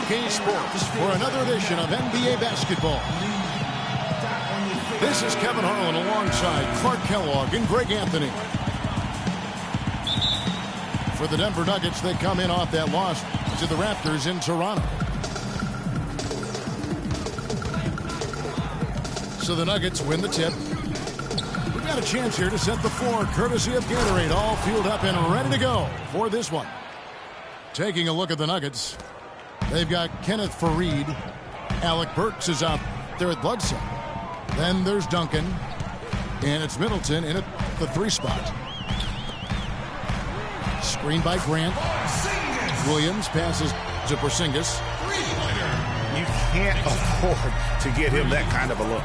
2K Sports for another edition of NBA basketball. This is Kevin Harlan alongside Clark Kellogg and Greg Anthony. For the Denver Nuggets, they come in off that loss to the Raptors in Toronto. So the Nuggets win the tip. We've got a chance here to set the floor, courtesy of Gatorade, all fueled up and ready to go for this one. Taking a look at the Nuggets, they've got Kenneth Faried. Alec Burks is out there at Bledsoe. Then there's Duncan, and it's Middleton in at the 3 spot. Screen by Grant. Williams passes to Porzingis. You can't afford to get him that kind of a look.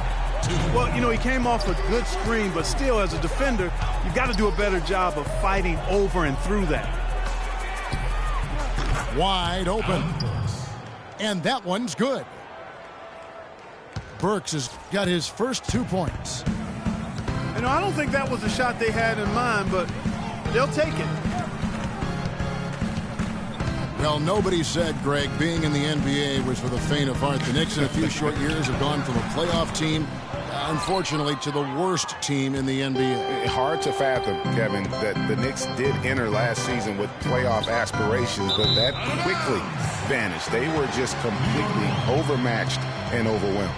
Well, you know, he came off a good screen, but still, as a defender, you've got to do a better job of fighting over and through that. Wide open. And that one's good. Burks has got his first 2 points. You know, I don't think that was the shot they had in mind, but they'll take it. Well, nobody said, Greg, being in the NBA was for the faint of heart. The Knicks in a few short years have gone from a playoff team, unfortunately, to the worst team in the NBA. Hard to fathom, Kevin, that the Knicks did enter last season with playoff aspirations, but that quickly vanished. They were just completely overmatched and overwhelmed.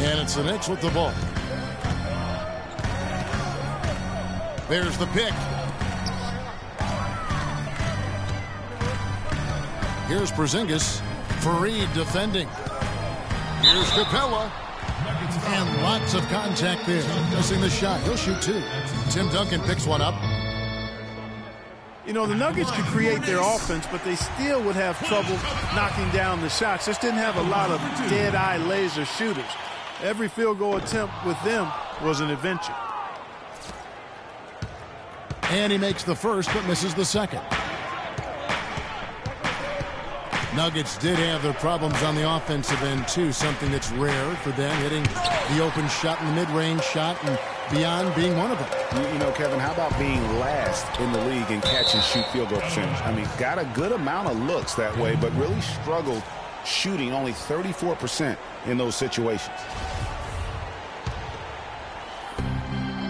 And it's the Knicks with the ball. There's the pick. Here's Porzingis. Faried defending. Here's Capella. And lots of contact there. Missing the shot. He'll shoot 2. Tim Duncan picks one up. You know, the Nuggets could create their offense, but they still would have trouble knocking down the shots. Just didn't have a lot of dead-eye laser shooters. Every field goal attempt with them was an adventure. And he makes the first, but misses the second. Nuggets did have their problems on the offensive end, too. Something that's rare for them, hitting the open shot and the mid-range shot and beyond being one of them. You know, Kevin, how about being last in the league in catch and shoot field goal percentage? I mean, got a good amount of looks that way, but really struggled shooting only 34% in those situations.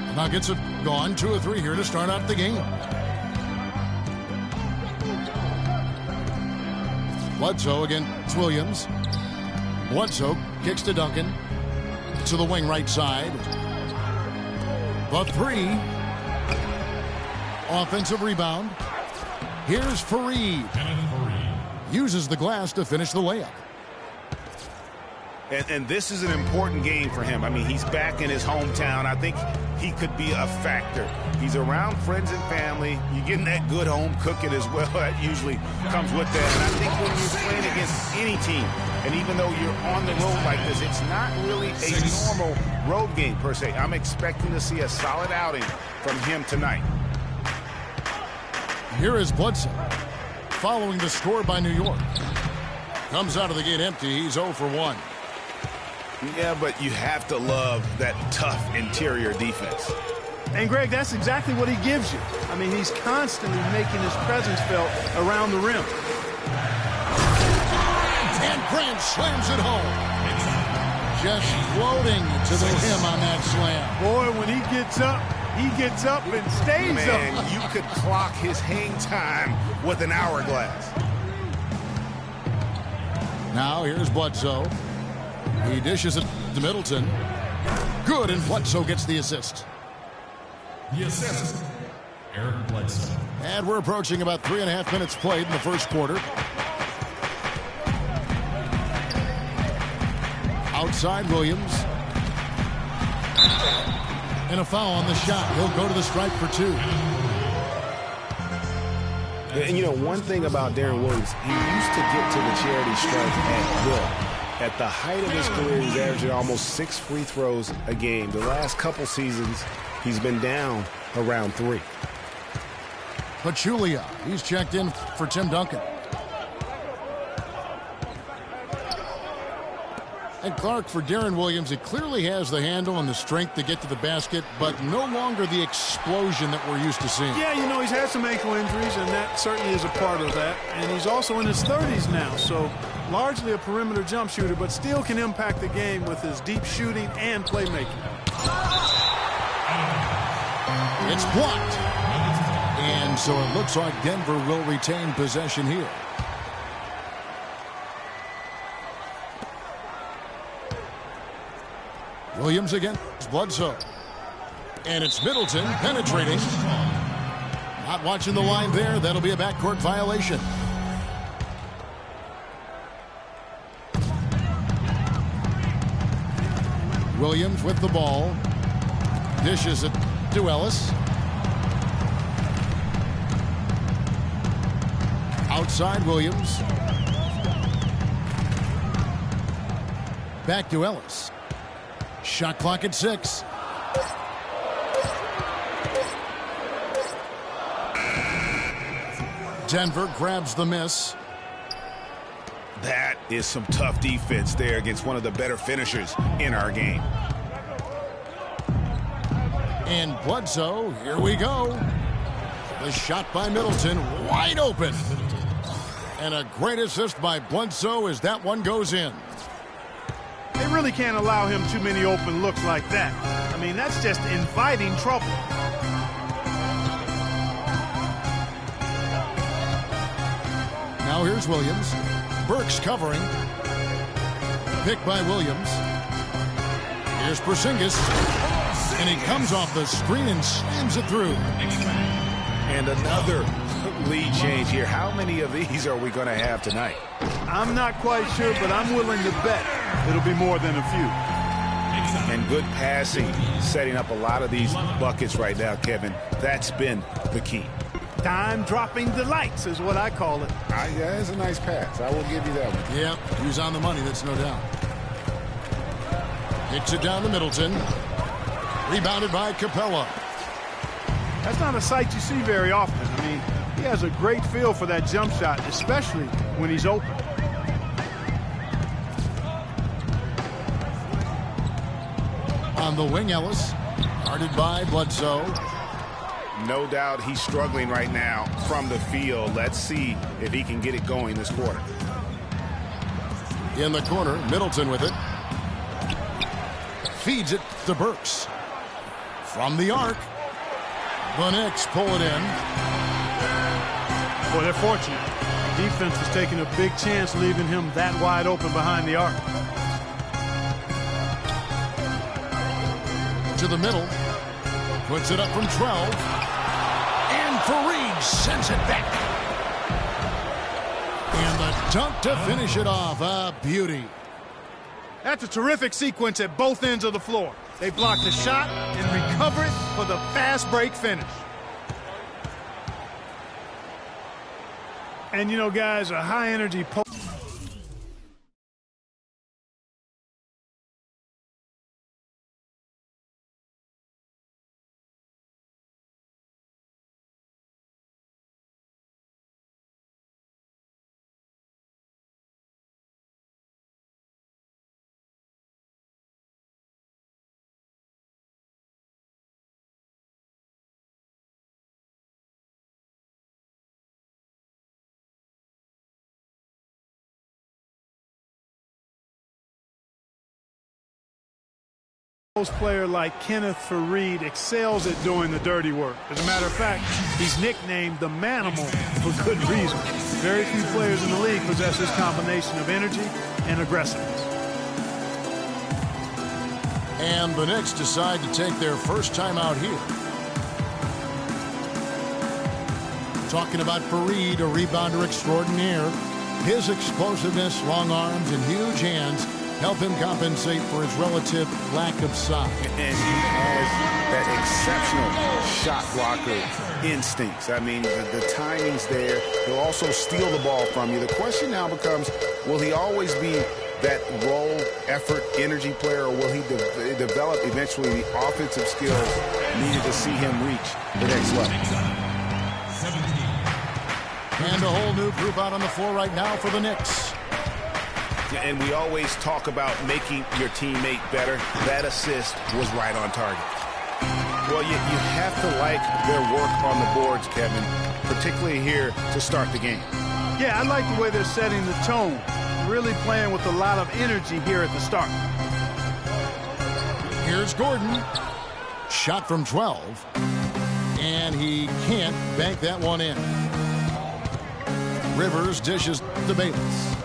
The Nuggets have gone 2 of 3 here to start out the game. Bledsoe against Williams. Bledsoe kicks to Duncan. To the wing right side. The 3. Offensive rebound. Here's Faried. Uses the glass to finish the layup. And this is an important game for him. I mean, he's back in his hometown. I think he could be a factor. He's around friends and family. You're getting that good home cooking as well. That usually comes with that. And I think when you're playing against any team, and even though you're on the road like this, it's not really a normal road game per se. I'm expecting to see a solid outing from him tonight. Here is Bledsoe, following the score by New York. Comes out of the gate empty. He's 0 for 1. Yeah, but you have to love that tough interior defense. And, Greg, that's exactly what he gives you. I mean, he's constantly making his presence felt around the rim. And Grant slams it home. Just floating to the rim on that slam. Boy, when he gets up and stays Man, up. you could clock his hang time with an hourglass. Now here's Bledsoe. He dishes it to Middleton. Good, and Bledsoe gets the assist. The assist, Eric Bledsoe. And we're approaching about 3.5 minutes played in the first quarter. Outside Williams. And a foul on the shot. He'll go to the stripe for 2. And, you know, one thing about Darren Williams, he used to get to the charity stripe at will. At the height of his career, he's averaging almost 6 free throws a game. The last couple seasons, he's been down around 3. Pachulia, he's checked in for Tim Duncan. And Clark, for Darren Williams, it clearly has the handle and the strength to get to the basket, but no longer the explosion that we're used to seeing. Yeah, you know, he's had some ankle injuries, and that certainly is a part of that. And he's also in his 30s now, so largely a perimeter jump shooter, but still can impact the game with his deep shooting and playmaking. It's blocked. And so it looks like Denver will retain possession here. Williams against Bledsoe. And it's Middleton penetrating. Not watching the line there. That'll be a backcourt violation. Williams with the ball. Dishes it to Ellis. Outside Williams. Back to Ellis. Shot clock at 6. Denver grabs the miss. That is some tough defense there against one of the better finishers in our game. And Bledsoe, here we go. The shot by Middleton, wide open. And a great assist by Bledsoe as that one goes in. They really can't allow him too many open looks like that. I mean, that's just inviting trouble. Now here's Williams. Burks covering. Pick by Williams. Here's Porzingis. And he comes off the screen and slams it through. And another lead change here. How many of these are we going to have tonight? I'm not quite sure, but I'm willing to bet it'll be more than a few. And good passing, setting up a lot of these buckets right now, Kevin. That's been the key. Time-dropping delights is what I call it. Yeah, it's a nice pass. I will give you that one. Yeah, he was on the money, that's no doubt. Hits it down to Middleton. Rebounded by Capella. That's not a sight you see very often. I mean, he has a great feel for that jump shot, especially when he's open. On the wing, Ellis. Guarded by Bledsoe. No doubt he's struggling right now from the field. Let's see if he can get it going this quarter. In the corner, Middleton with it. Feeds it to Burks. From the arc. The Knicks pull it in. Boy, they're fortunate. The defense is taking a big chance leaving him that wide open behind the arc. To the middle. Puts it up from 12. And Fareed sends it back. And the dunk to finish it off. A beauty. That's a terrific sequence at both ends of the floor. They block the shot and recover it for the fast break finish. And, you know, guys, a high-energy post. Player like Kenneth Fareed excels at doing the dirty work. As a matter of fact, he's nicknamed the Manimal for good reason. Very few players in the league possess this combination of energy and aggressiveness. And the Knicks decide to take their first time out here. Talking about Fareed, a rebounder extraordinaire. His explosiveness, long arms, and huge hands help him compensate for his relative lack of size. And he has that exceptional shot blocker instincts. I mean, the timing's there. He'll also steal the ball from you. The question now becomes, will he always be that role, effort, energy player, or will he develop eventually the offensive skills needed to see him reach the next level? And a whole new group out on the floor right now for the Knicks. And we always talk about making your teammate better. That assist was right on target. Well, you have to like their work on the boards, Kevin, particularly here to start the game. Yeah, I like the way they're setting the tone. Really playing with a lot of energy here at the start. Here's Gordon. Shot from 12. And he can't bank that one in. Rivers dishes to Bayless.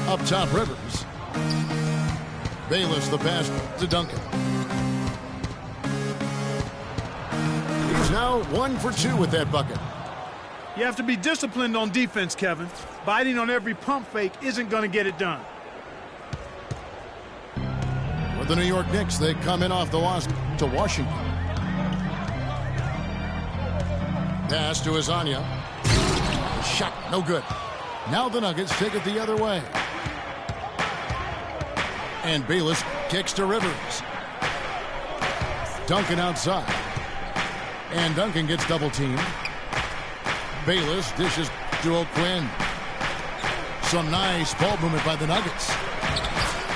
Up top, Rivers. Bayless the pass to Duncan. He's now 1 for 2 with that bucket. You have to be disciplined on defense, Kevin. Biting on every pump fake isn't going to get it done. For the New York Knicks, they come in off the loss to Washington. Pass to Azania. Shot, no good. Now the Nuggets take it the other way. And Bayless kicks to Rivers. Duncan outside. And Duncan gets double-teamed. Bayless dishes to O'Quinn. Some nice ball movement by the Nuggets.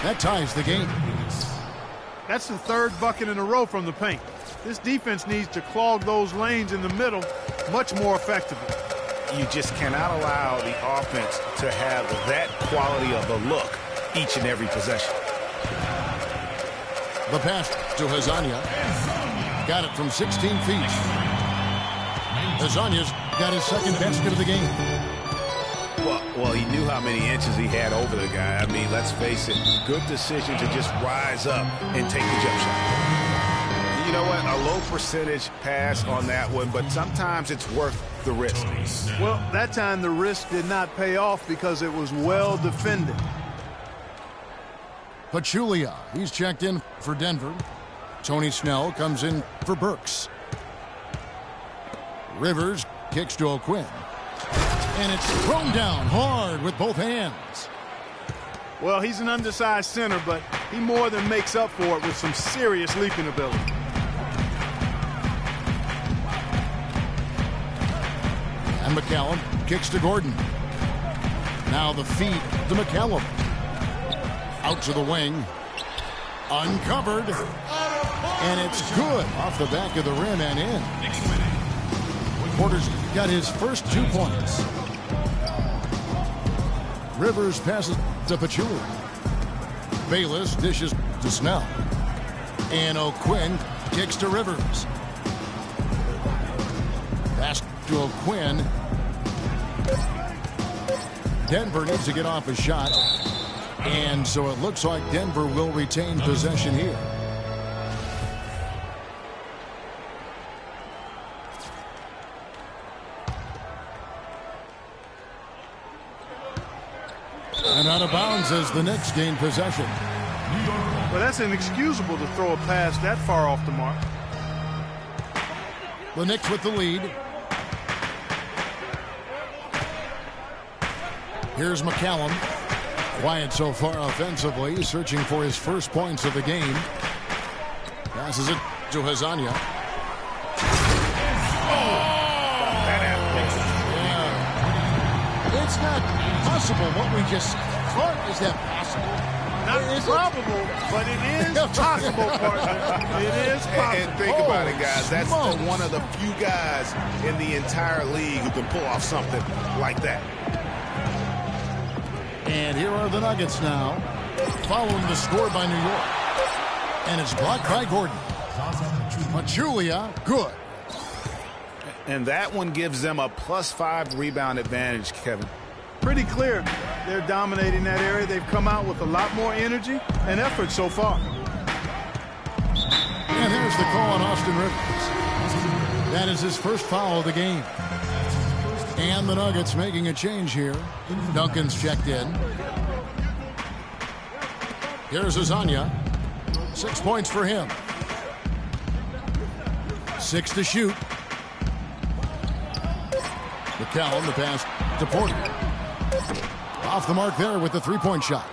That ties the game. That's the third bucket in a row from the paint. This defense needs to clog those lanes in the middle much more effectively. You just cannot allow the offense to have that quality of a look each and every possession. The pass to Hazania. Got it from 16 feet. Hazania's got his second basket of the game. Well, he knew how many inches he had over the guy. I mean, let's face it, good decision to just rise up and take the jump shot. You know what? A low percentage pass on that one, but sometimes it's worth the risk. Well, that time the risk did not pay off because it was well defended. Pachulia, he's checked in for Denver. Tony Snell comes in for Burks. Rivers kicks to O'Quinn. And it's thrown down hard with both hands. Well, he's an undersized center, but he more than makes up for it with some serious leaping ability. And McCallum kicks to Gordon. Now the feed to McCallum. Out to the wing. Uncovered. And it's good off the back of the rim and in. Porter's got his first 2 points. Rivers passes to Pachulia. Bayless dishes to Snell. And O'Quinn kicks to Rivers. Pass to O'Quinn. Denver needs to get off a shot. And so it looks like Denver will retain possession here. And out of bounds as the Knicks gain possession. Well, that's inexcusable to throw a pass that far off the mark. The Knicks with the lead. Here's McCallum. Quiet so far offensively, searching for his first points of the game. Passes it to Hazania. It's not possible what we just caught. Is that possible? Not probable, but it is possible, partner. It is possible. And think about it, guys. That's one of the few guys in the entire league who can pull off something like that. And here are the Nuggets now, following the score by New York. And it's blocked by Gordon. Pachulia, good. And that one gives them a +5 rebound advantage, Kevin. Pretty clear. They're dominating that area. They've come out with a lot more energy and effort so far. And there's the call on Austin Rivers. That is his first foul of the game. And the Nuggets making a change here. Duncan's checked in. Here's Azania. 6 points for him. 6 to shoot. McCallum, the pass to Porter. Off the mark there with the three-point shot.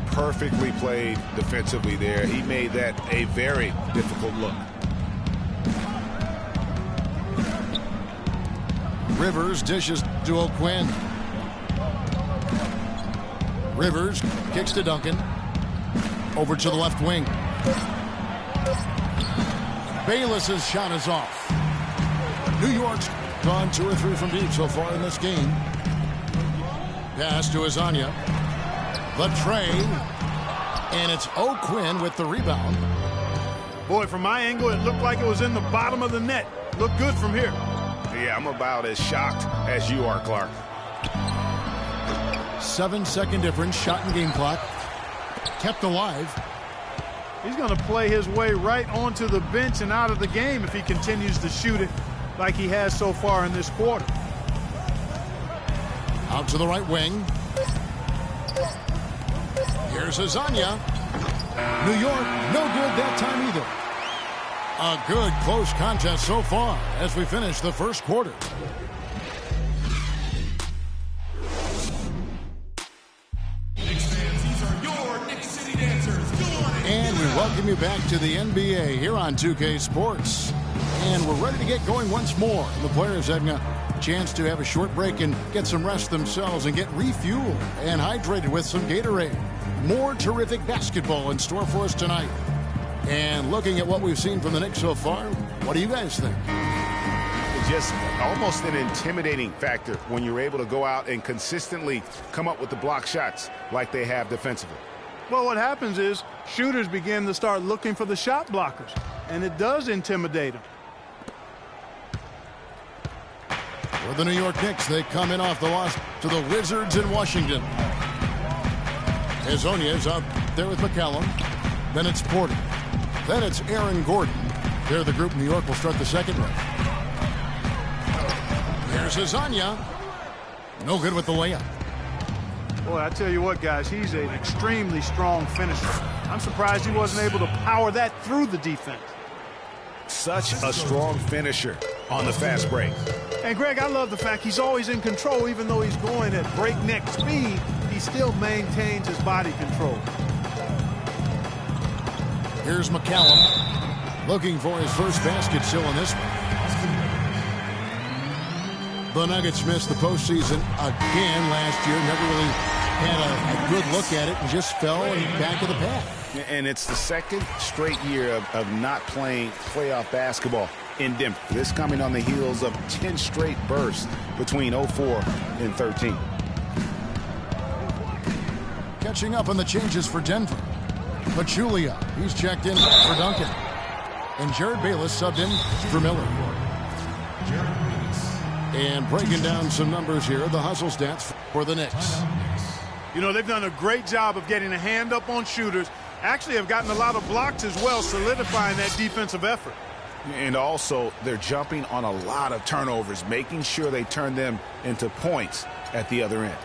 Perfectly played defensively there. He made that a very difficult look. Rivers dishes to O'Quinn. Rivers kicks to Duncan. Over to the left wing. Bayless's shot is off. New York's gone 2 or 3 from deep so far in this game. Pass to Azania. The tray. And it's O'Quinn with the rebound. Boy, from my angle, it looked like it was in the bottom of the net. Looked good from here. Yeah, I'm about as shocked as you are, Clark. 7-second difference, shot and game clock. Kept alive. He's going to play his way right onto the bench and out of the game if he continues to shoot it like he has so far in this quarter. Out to the right wing. Here's Azania. New York, no good that time either. A good close contest so far as we finish the first quarter. And we welcome you back to the NBA here on 2K Sports. And we're ready to get going once more. The players having a chance to have a short break and get some rest themselves and get refueled and hydrated with some Gatorade. More terrific basketball in store for us tonight. And looking at what we've seen from the Knicks so far, what do you guys think? Just almost an intimidating factor when you're able to go out and consistently come up with the block shots like they have defensively. Well, what happens is shooters begin to start looking for the shot blockers, and it does intimidate them. For the New York Knicks, they come in off the loss to the Wizards in Washington. Azania is out there with McCallum. Then it's Porter. Then it's Aaron Gordon. They're the group New York will start the second round. Here's Azania. No good with the layup. Boy, I tell you what, guys, he's an extremely strong finisher. I'm surprised he wasn't able to power that through the defense. Such a strong finisher on the fast break. And, Greg, I love the fact he's always in control. Even though he's going at breakneck speed, he still maintains his body control. Here's McCallum looking for his first basket still in this one. The Nuggets missed the postseason again last year. Never really had a good look at it and just fell in back of the pack. And it's the second straight year of not playing playoff basketball in Denver. This coming on the heels of 10 straight bursts between 04 and 13. Catching up on the changes for Denver. Pachulia, he's checked in for Duncan. And Jared Bayless subbed in for Miller. And breaking down some numbers here, the hustle stats for the Knicks. You know, they've done a great job of getting a hand up on shooters. Actually have gotten a lot of blocks as well, solidifying that defensive effort. And also, they're jumping on a lot of turnovers, making sure they turn them into points at the other end.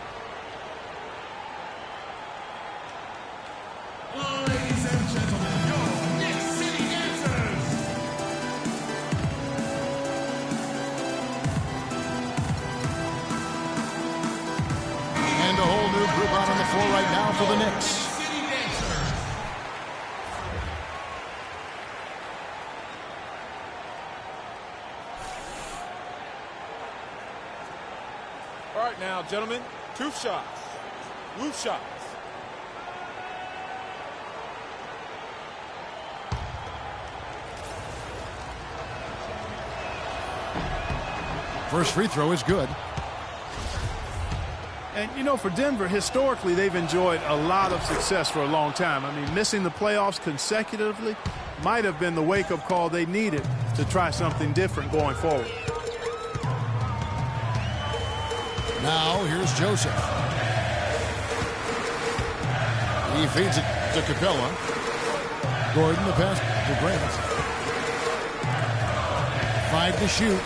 Ladies and gentlemen, your Knicks City Dancers. And a whole new group out on the floor right now for the Knicks. City Dancers. All right now, gentlemen, two shots. Loose shots. First free throw is good. And, you know, for Denver, historically, they've enjoyed a lot of success for a long time. I mean, missing the playoffs consecutively might have been the wake-up call they needed to try something different going forward. Now, here's Joseph. He feeds it to Capella. Gordon, the pass to Grant. 5 to shoot.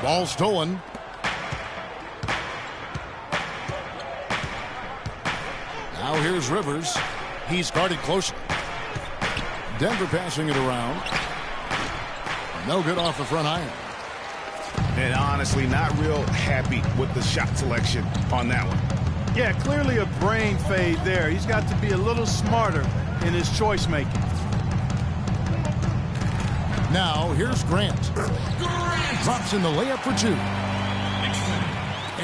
Ball stolen. Now here's Rivers. He's guarded closely. Denver passing it around. No good off the front iron. And honestly, not real happy with the shot selection on that one. Yeah, clearly a brain fade there. He's got to be a little smarter in his choice making. Now here's Grant. Drops in the layup for 2.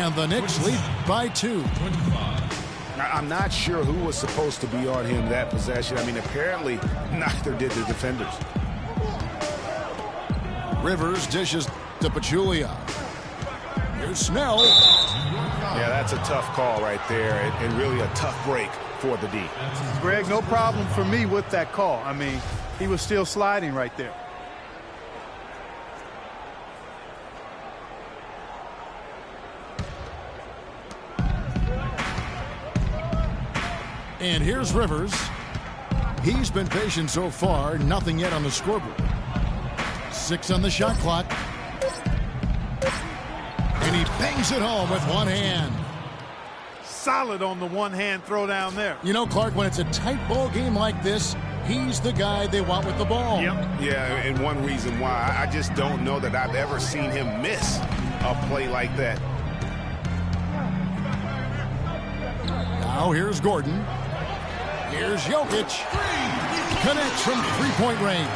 And the Knicks lead by 2. I'm not sure who was supposed to be on him that possession. I mean, apparently neither did the defenders. Rivers dishes to Pachulia. Here's Snell. Yeah, that's a tough call right there, and really a tough break for the D. Greg, no problem for me with that call. I mean, he was still sliding right there. And here's Rivers. He's been patient so far. Nothing yet on the scoreboard. 6 on the shot clock. And he bangs it home with one hand. Solid on the one-hand throw down there. You know, Clark, when it's a tight ball game like this, he's the guy they want with the ball. Yep. Yeah, and one reason why, I just don't know that I've ever seen him miss a play like that. Now here's Gordon. Here's Jokic. Connects from three-point range.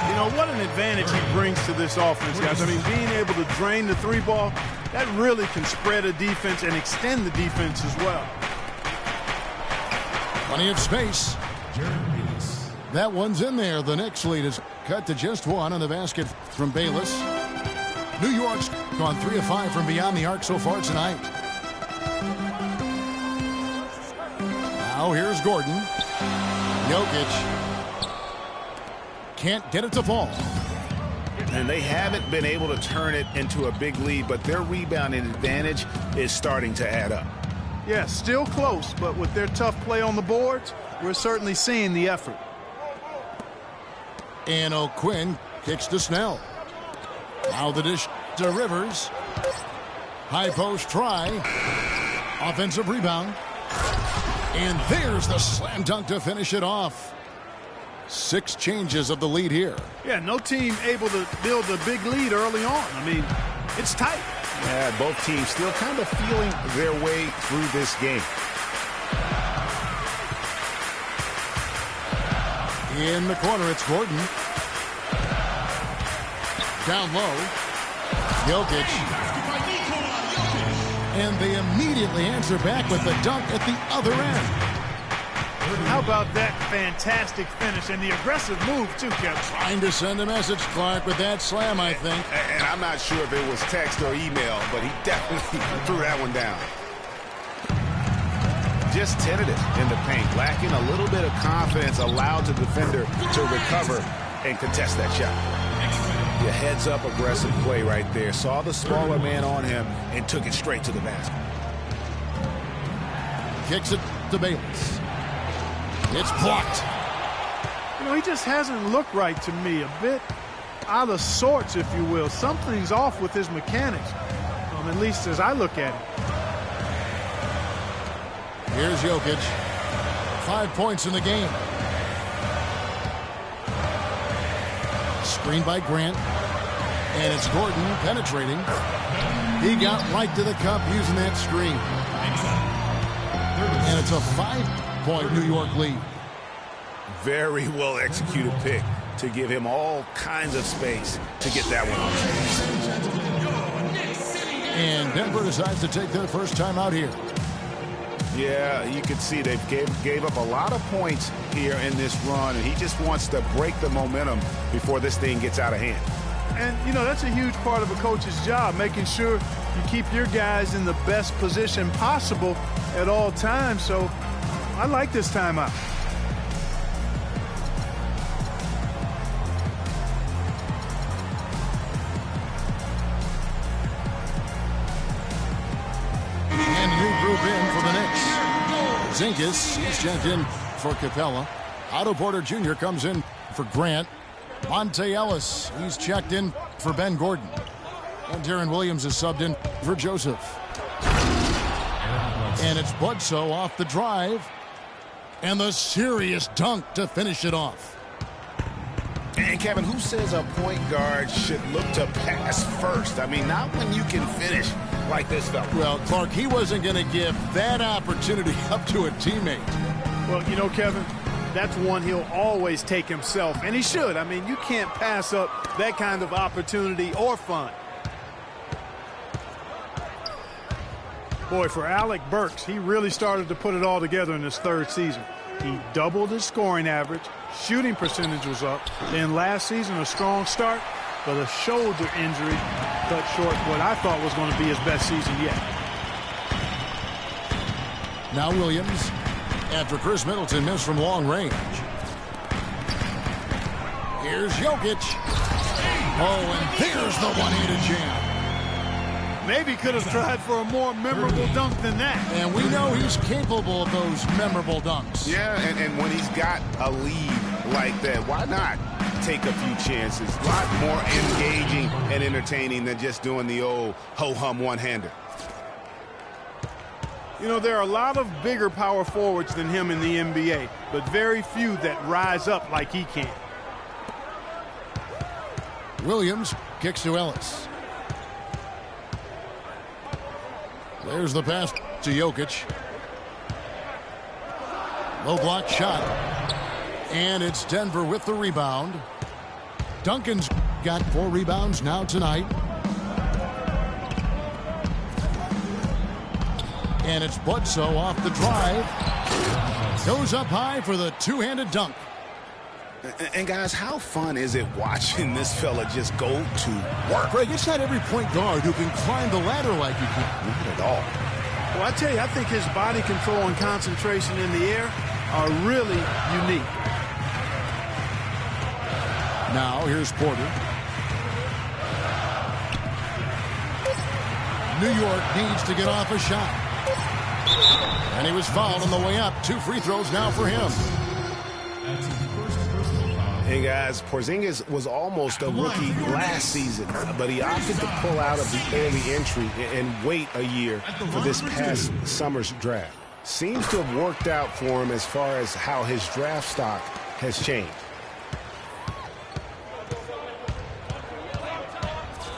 You know, what an advantage he brings to this offense, guys. I mean, being able to drain the three ball, that really can spread a defense and extend the defense as well. Plenty of space. That one's in there. The Knicks lead is cut to just 1 on the basket from Bayless. New York's gone 3 of 5 from beyond the arc so far tonight. Now here's Gordon. Jokic can't get it to fall. And they haven't been able to turn it into a big lead, but their rebounding advantage is starting to add up. Yeah, still close, but with their tough play on the boards, we're certainly seeing the effort. And O'Quinn kicks to Snell. Now the dish to Rivers. High post try. Offensive rebound. And there's the slam dunk to finish it off. 6 changes of the lead here. Yeah, no team able to build a big lead early on. I mean, it's tight. Yeah, both teams still kind of feeling their way through this game. In the corner, it's Gordon. Down low. Jokic. And they immediately answer back with the dunk at the other end. How about that fantastic finish and the aggressive move, too, Kevin? Trying to send a message, Clark, with that slam, I think. And I'm not sure if it was text or email, but he definitely threw that one down. Just tentative in the paint, lacking a little bit of confidence, allowed the defender to recover and contest that shot. The heads-up aggressive play right there. Saw the smaller man on him and took it straight to the basket. Kicks it to Bayless. It's blocked. You know, he just hasn't looked right to me. A bit out of sorts, if you will. Something's off with his mechanics, at least as I look at it. Here's Jokic. 5 points in the game. Screen by Grant. And it's Gordon penetrating. He got right to the cup using that screen. And it's a 5-point New York lead. Very well executed pick to give him all kinds of space to get that one off. And Denver decides to take their first time out here. Yeah, you can see they gave up a lot of points here in this run, and he just wants to break the momentum before this thing gets out of hand. And, you know, that's a huge part of a coach's job, making sure you keep your guys in the best position possible at all times. So I like this timeout. And new group in for the Knicks. Zinkas, he's checked in for Capella. Otto Porter Jr. comes in for Grant. Monte Ellis, he's checked in for Ben Gordon. And Darren Williams is subbed in for Joseph. And it's Bledsoe off the drive. And the serious dunk to finish it off. And Kevin, who says a point guard should look to pass first? I mean, not when you can finish like this fella. Well, Clark, he wasn't going to give that opportunity up to a teammate. Well, you know, Kevin, that's one he'll always take himself, and he should. I mean, you can't pass up that kind of opportunity or fun. Boy, for Alec Burks, he really started to put it all together in his third season. He doubled his scoring average, shooting percentage was up. Then last season, a strong start, but a shoulder injury cut short what I thought was going to be his best season yet. Now Williams, after Chris Middleton missed from long range. Here's Jokic. Oh, and there's the one-handed jam. Maybe could have tried for a more memorable dunk than that. And we know he's capable of those memorable dunks. Yeah, and when he's got a lead like that, why not take a few chances? A lot more engaging and entertaining than just doing the old ho-hum one-hander. You know, there are a lot of bigger power forwards than him in the NBA, but very few that rise up like he can. Williams kicks to Ellis. There's the pass to Jokic. Low block shot. And it's Denver with the rebound. Duncan's got 4 rebounds now tonight. And it's Bledsoe off the drive. Goes up high for the two-handed dunk. And guys, how fun is it watching this fella just go to work? Greg, it's not every point guard who can climb the ladder like you can. Not at all. Well, I tell you, I think his body control and concentration in the air are really unique. Now, here's Porter. New York needs to get off a shot. And he was fouled on the way up. 2 free throws now for him. Hey, guys, Porzingis was almost a rookie last season, but he opted to pull out of the early entry and wait a year for this past summer's draft. Seems to have worked out for him as far as how his draft stock has changed.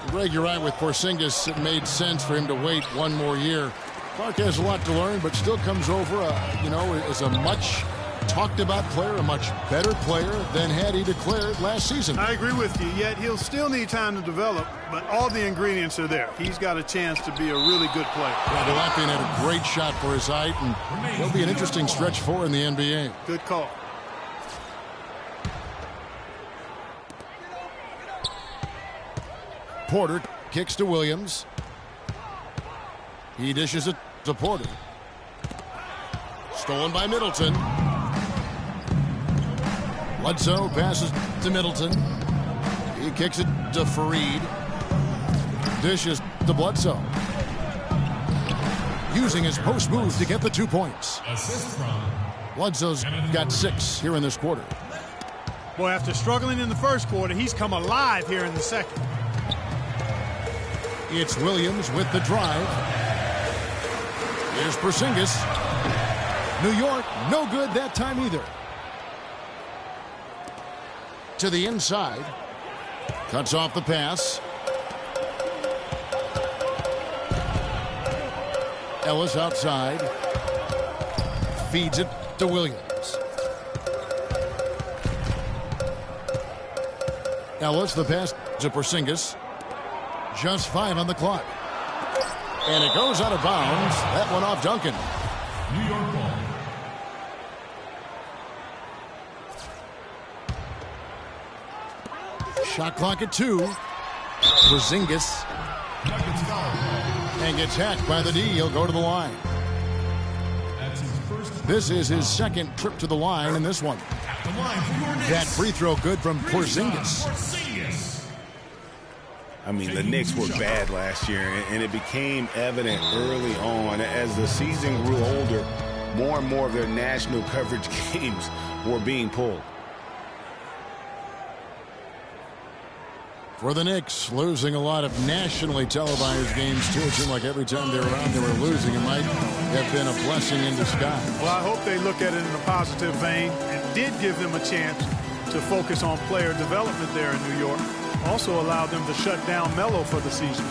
Greg, you're right with Porzingis. It made sense for him to wait 1 more year. Clark has a lot to learn, but still comes over, as a much talked about player, a much better player than had he declared last season. I agree with you, yet he'll still need time to develop, but all the ingredients are there. He's got a chance to be a really good player. Yeah, the Latvian had a great shot for his height, and he'll be an interesting stretch for in the NBA. Good call. Porter kicks to Williams. He dishes it to Porter. Stolen by Middleton. Bledsoe passes to Middleton. He kicks it to Fareed. Dishes to Bledsoe. Using his post move to get the 2 points. Bledsoe's got 6 here in this quarter. Boy, after struggling in the first quarter, he's come alive here in the second. It's Williams with the drive. Here's Porzingis. New York, no good that time either. To the inside. Cuts off the pass. Ellis outside. Feeds it to Williams. Ellis, the pass to Porzingis. Just 5 on the clock. And it goes out of bounds. That one off Duncan. New York ball. Shot clock at 2. Porzingis. And gets hacked by the D. He'll go to the line. This is his second trip to the line in this one. That free throw good from Porzingis. I mean, the Knicks were bad last year, and it became evident early on as the season grew older, more and more of their national coverage games were being pulled. For the Knicks, losing a lot of nationally televised games, too. It seemed like every time they were around, they were losing. It might have been a blessing in disguise. Well, I hope they look at it in a positive vein and did give them a chance to focus on player development there in New York. Also allowed them to shut down Melo for the season.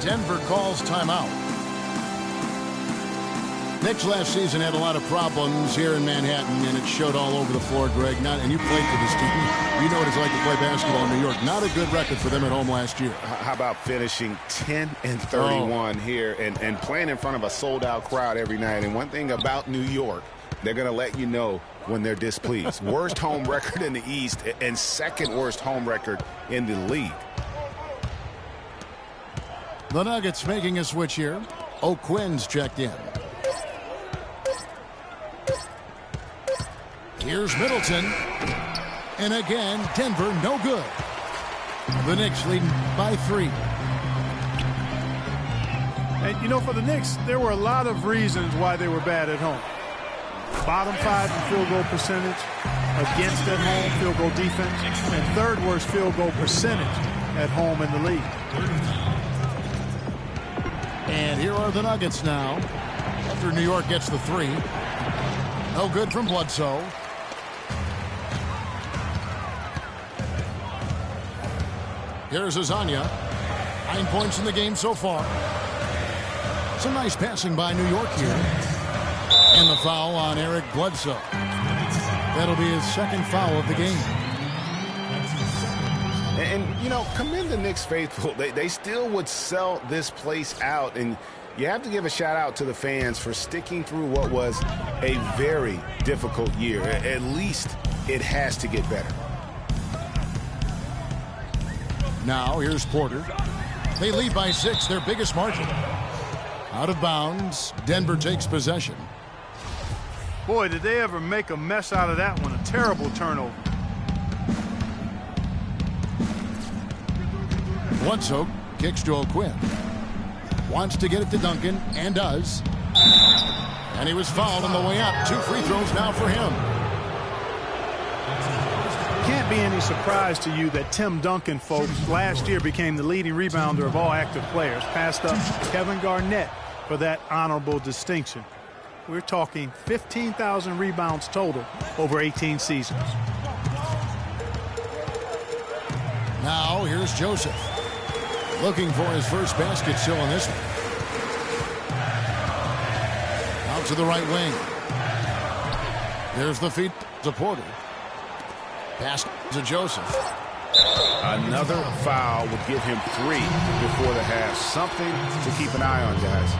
Denver calls timeout. Knicks last season had a lot of problems here in Manhattan, and it showed all over the floor, Greg. And you played for this team. You know what it's like to play basketball in New York. Not a good record for them at home last year. How about finishing 10-31 here and playing in front of a sold-out crowd every night? And one thing about New York, they're going to let you know when they're displeased. Worst home record in the East and second worst home record in the league. The Nuggets making a switch here. O'Quinn's checked in. Here's Middleton. And again, Denver no good. The Knicks leading by 3. And, you know, for the Knicks, there were a lot of reasons why they were bad at home. Bottom 5 in field goal percentage, against at home field goal defense, and third worst field goal percentage at home in the league. And here are the Nuggets now. After New York gets the 3. No good from Bledsoe. Here's Azania. 9 points in the game so far. Some nice passing by New York here. And the foul on Eric Bledsoe. That'll be his second foul of the game. And, you know, commend the Knicks faithful. They still would sell this place out. And you have to give a shout-out to the fans for sticking through what was a very difficult year. At least it has to get better. Now, here's Porter. They lead by 6, their biggest margin. Out of bounds, Denver takes possession. Boy, did they ever make a mess out of that one. A terrible turnover. Bledsoe kicks to O'Quinn. Wants to get it to Duncan, and does. And he was fouled on the way up. 2 free throws now for him. Can't be any surprise to you that Tim Duncan, folks, last year became the leading rebounder of all active players. Passed up Kevin Garnett for that honorable distinction. We're talking 15,000 rebounds total over 18 seasons. Now, here's Joseph. Looking for his first basket still in this one. Out to the right wing. There's the feed to Porter. Pass to Joseph. Another foul would give him 3 before the half. Something to keep an eye on, guys.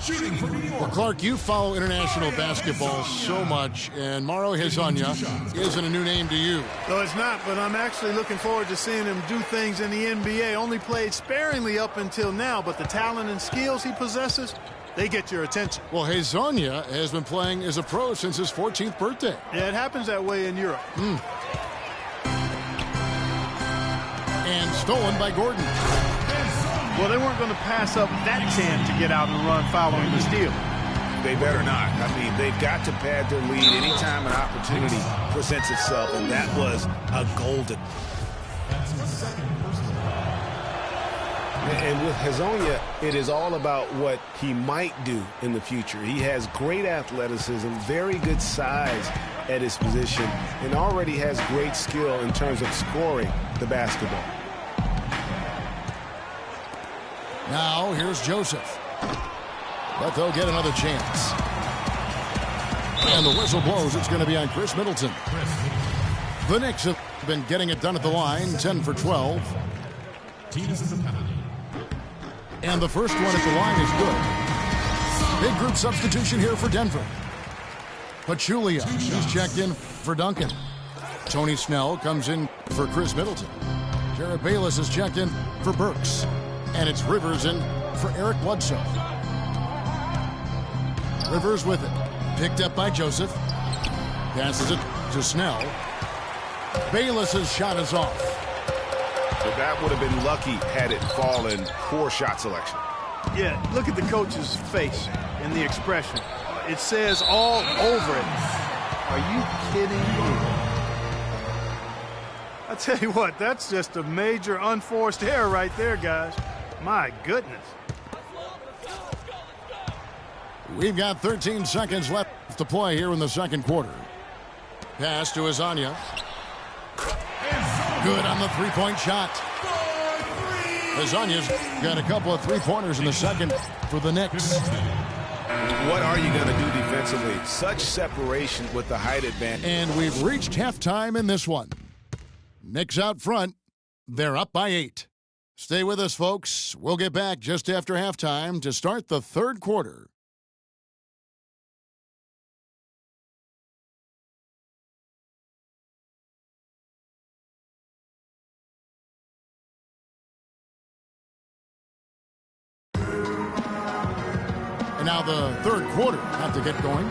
Shooting for New York. Well, Clark, you follow international basketball so much, and Maro Hezonja isn't a new name to you. No, it's not, but I'm actually looking forward to seeing him do things in the NBA. Only played sparingly up until now, but the talent and skills he possesses, they get your attention. Well, Hezonja has been playing as a pro since his 14th birthday. Yeah, it happens that way in Europe. And stolen by Gordon. Well, they weren't going to pass up that chance to get out and run following the steal. They better not. I mean, they've got to pad their lead anytime an opportunity presents itself, and that was a golden. And with Hezonja, it is all about what he might do in the future. He has great athleticism, very good size at his position, and already has great skill in terms of scoring the basketball. Now, here's Joseph. But they'll get another chance. And the whistle blows. It's going to be on Chris Middleton. The Knicks have been getting it done at the line, 10 for 12. And the first one at the line is good. Big group substitution here for Denver. Pachulia is checked in for Duncan. Tony Snell comes in for Chris Middleton. Jared Bayless is checked in for Burks. And it's Rivers in for Eric Bledsoe. Rivers with it. Picked up by Joseph. Passes it to Snell. Bayless's shot is off. But that would have been lucky had it fallen. Poor shot selection. Yeah, look at the coach's face and the expression. It says all over it. Are you kidding me? I tell you what, that's just a major unforced error right there, guys. My goodness. We've got 13 seconds left to play here in the second quarter. Pass to Azania. Good on the three-point shot. Lasagna's got a couple of three-pointers in the second for the Knicks. What are you going to do defensively? Such separation with the height advantage. And we've reached halftime in this one. Knicks out front. They're up by 8. Stay with us, folks. We'll get back just after halftime to start the third quarter. And now the third quarter have to get going.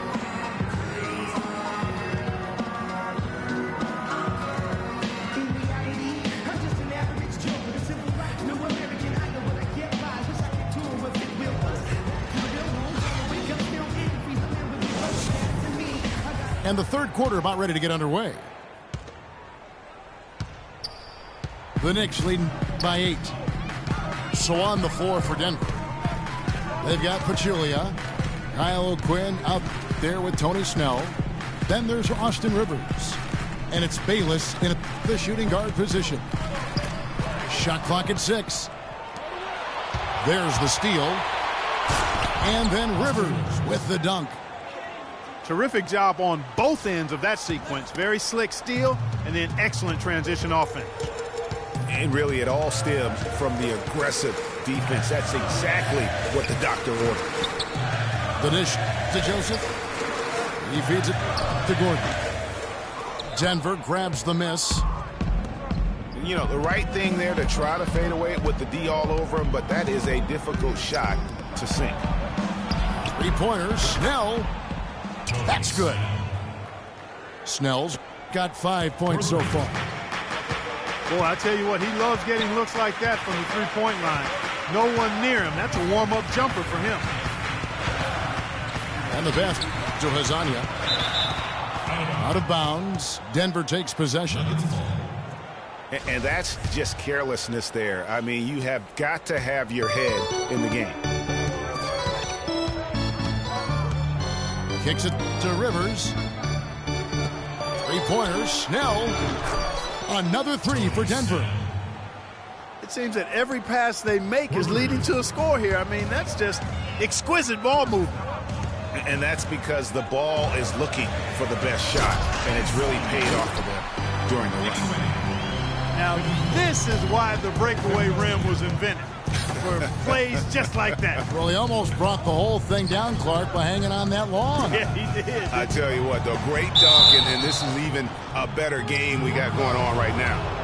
And the third quarter about ready to get underway. The Knicks leading by 8. So on the floor for Denver. They've got Pachulia, Kyle O'Quinn out there with Tony Snell. Then there's Austin Rivers. And it's Bayless in the shooting guard position. Shot clock at 6. There's the steal. And then Rivers with the dunk. Terrific job on both ends of that sequence. Very slick steal and then excellent transition offense. And really, it all stems from the aggressive defense. That's exactly what the doctor ordered. The dish to Joseph. He feeds it to Gordon. Denver grabs the miss. You know, the right thing there to try to fade away with the D all over him, but that is a difficult shot to sink. Three-pointers. Snell. That's good. Snell's got 5 points so far. Boy, I tell you what, he loves getting looks like that from the three-point line. No one near him. That's a warm-up jumper for him. And the pass to Lasagna. Out of bounds. Denver takes possession. And that's just carelessness there. I mean, you have got to have your head in the game. Kicks it to Rivers. Three-pointers. Snell. Another three for Denver. It seems that every pass they make is leading to a score here. I mean, that's just exquisite ball movement. And that's because the ball is looking for the best shot, and it's really paid off for them during the run. Now, this is why the breakaway rim was invented, for plays just like that. Well, he almost brought the whole thing down, Clark, by hanging on that long. Yeah, he did. I tell you what, the great dunk, and this is even a better game we got going on right now.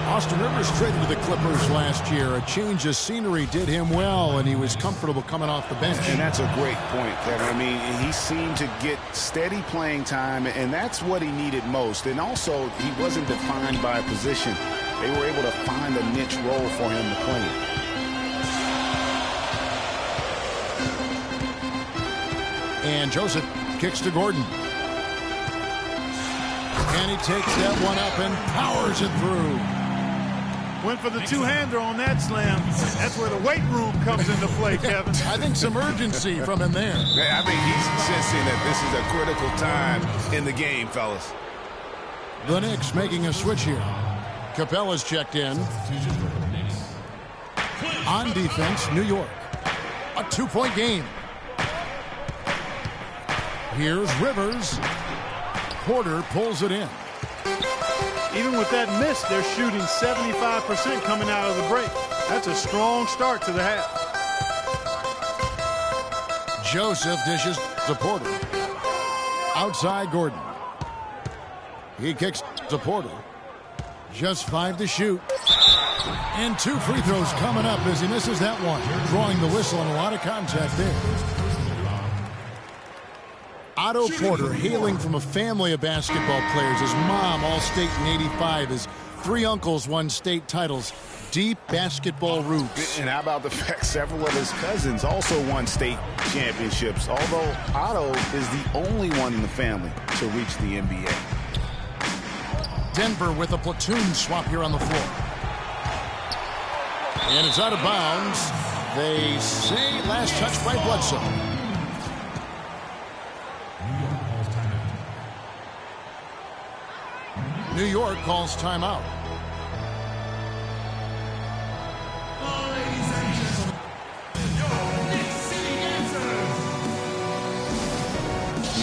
Austin Rivers traded to the Clippers last year. A change of scenery did him well, and he was comfortable coming off the bench. And that's a great point, Kevin. I mean, he seemed to get steady playing time, and that's what he needed most. And also, he wasn't defined by a position. They were able to find a niche role for him to play in. And Joseph kicks to Gordon. And he takes that one up and powers it through. Went for the two-hander on that slam. That's where the weight room comes into play, Kevin. I think some urgency from him there. I think he's sensing that this is a critical time in the game, fellas. The Knicks making a switch here. Capella's checked in. On defense, New York. A 2-point game. Here's Rivers. Porter pulls it in. Even with that miss, they're shooting 75% coming out of the break. That's a strong start to the half. Joseph dishes to Porter. Outside Gordon. He kicks to Porter. Just 5 to shoot. And 2 free throws coming up as he misses that one. Drawing the whistle and a lot of contact there. Otto Porter, hailing from a family of basketball players. His mom, All-State in '85. His 3 uncles won state titles. Deep basketball roots. And how about the fact several of his cousins also won state championships, although Otto is the only one in the family to reach the NBA. Denver with a platoon swap here on the floor. And it's out of bounds. They say last touch by Bledsoe. New York calls timeout.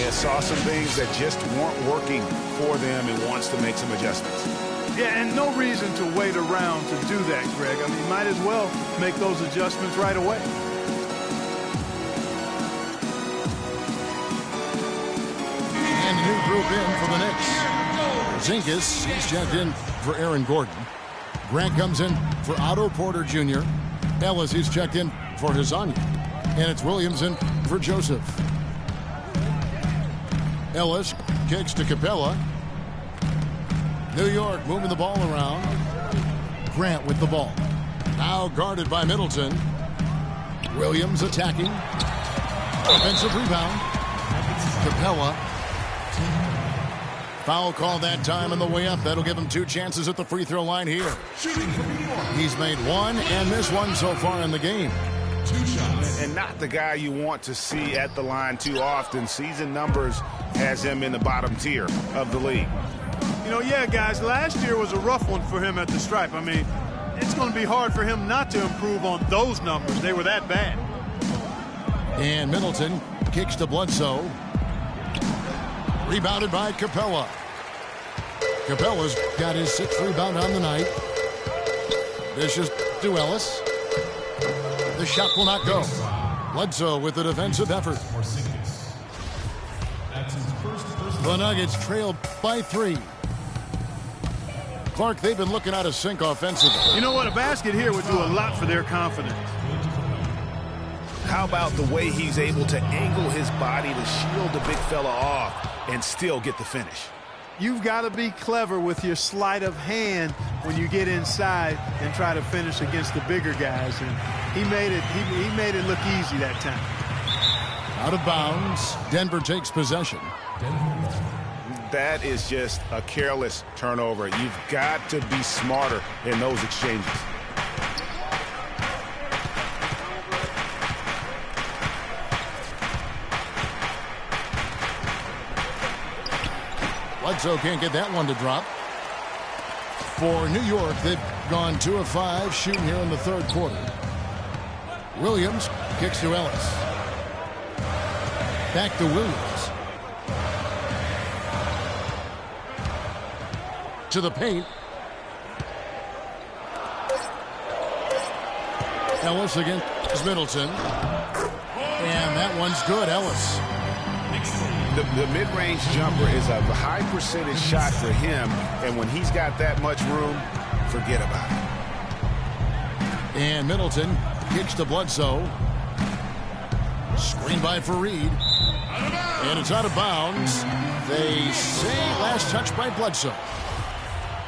Yeah, saw some things that just weren't working for them and wants to make some adjustments. Yeah, and no reason to wait around to do that, Greg. I mean, might as well make those adjustments right away. And a new group in for the Knicks. Zingas, he's checked in for Aaron Gordon. Grant comes in for Otto Porter Jr. Ellis, he's checked in for Hezonja. And it's Williams in for Joseph. Ellis kicks to Capella. New York moving the ball around. Grant with the ball. Now guarded by Middleton. Williams attacking. Offensive rebound. Capella. Foul call that time on the way up. That'll give him 2 chances at the free throw line here. He's made 1 and missed 1 so far in the game. 2 shots. And not the guy you want to see at the line too often. Season numbers has him in the bottom tier of the league. You know, yeah, guys, last year was a rough one for him at the stripe. I mean, it's going to be hard for him not to improve on those numbers. They were that bad. And Middleton kicks to Bledsoe. Rebounded by Capella. Capella's got his 6th rebound on the night. Vicious to Ellis. The shot will not go. Bledsoe with the defensive effort. The Nuggets trailed by 3. Clark, they've been looking out of sync offensively. You know what? A basket here would do a lot for their confidence. How about the way he's able to angle his body to shield the big fella off and still get the finish? You've got to be clever with your sleight of hand when you get inside and try to finish against the bigger guys. And he made it look easy that time. Out of bounds. Denver takes possession. That is just a careless turnover. You've got to be smarter in those exchanges. Bledsoe can't get that one to drop. For New York, they've gone 2 of 5 shooting here in the 3rd quarter. Williams kicks to Ellis. Back to Williams. To the paint. Ellis against Middleton. And that one's good, Ellis. The mid-range jumper is a high percentage shot for him, and when he's got that much room, forget about it. And Middleton kicks to Bledsoe. Screen by Fareed. And it's out of bounds. They say last touch by Bledsoe.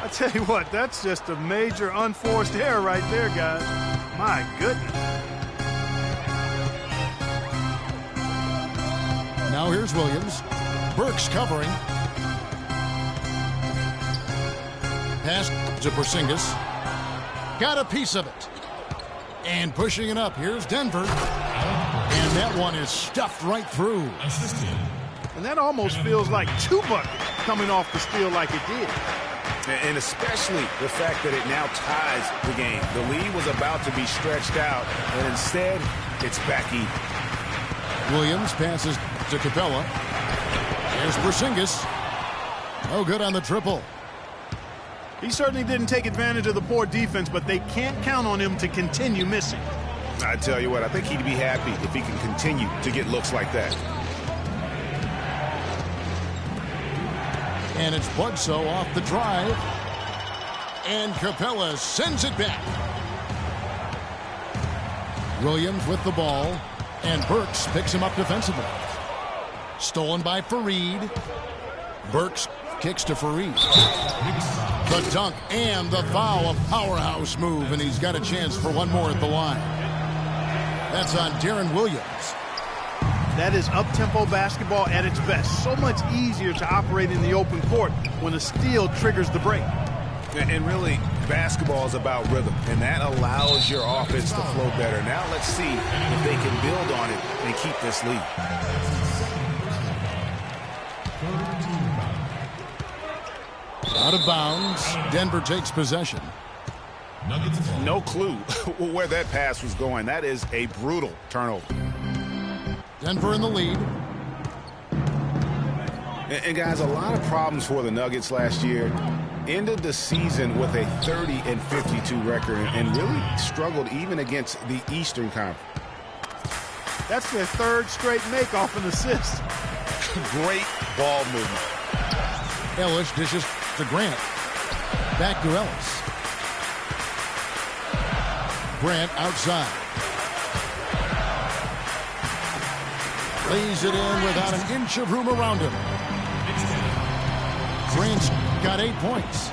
I tell you what, that's just a major unforced error right there, guys. My goodness. Now here's Williams. Burks covering. Pass to Porzingis. Got a piece of it. And pushing it up. Here's Denver. And that one is stuffed right through. And that almost feels like 2 buckets coming off the steal like it did. And especially the fact that it now ties the game. The lead was about to be stretched out, and instead, it's back even. Williams passes to Capella. Here's Porzingis. No good on the triple. He certainly didn't take advantage of the poor defense, but they can't count on him to continue missing. I tell you what, I think he'd be happy if he can continue to get looks like that. And it's Bledsoe off the drive. And Capella sends it back. Williams with the ball. And Burks picks him up defensively. Stolen by Fareed. Burks kicks to Fareed. The dunk and the foul, a powerhouse move, and he's got a chance for one more at the line. That's on Darren Williams. That is up-tempo basketball at its best. So much easier to operate in the open court when a steal triggers the break. And really, basketball is about rhythm, and that allows your offense to flow better. Now let's see if they can build on it and keep this lead. Out of bounds. Denver takes possession. No clue where that pass was going. That is a brutal turnover. Denver in the lead. And guys, a lot of problems for the Nuggets last year. Ended the season with a 30-52 record and really struggled even against the Eastern Conference. That's their third straight make off an assist. Great ball movement. Ellis dishes to Grant. Back to Ellis. Grant outside. Lays it in without an inch of room around him. Grant's got 8 points.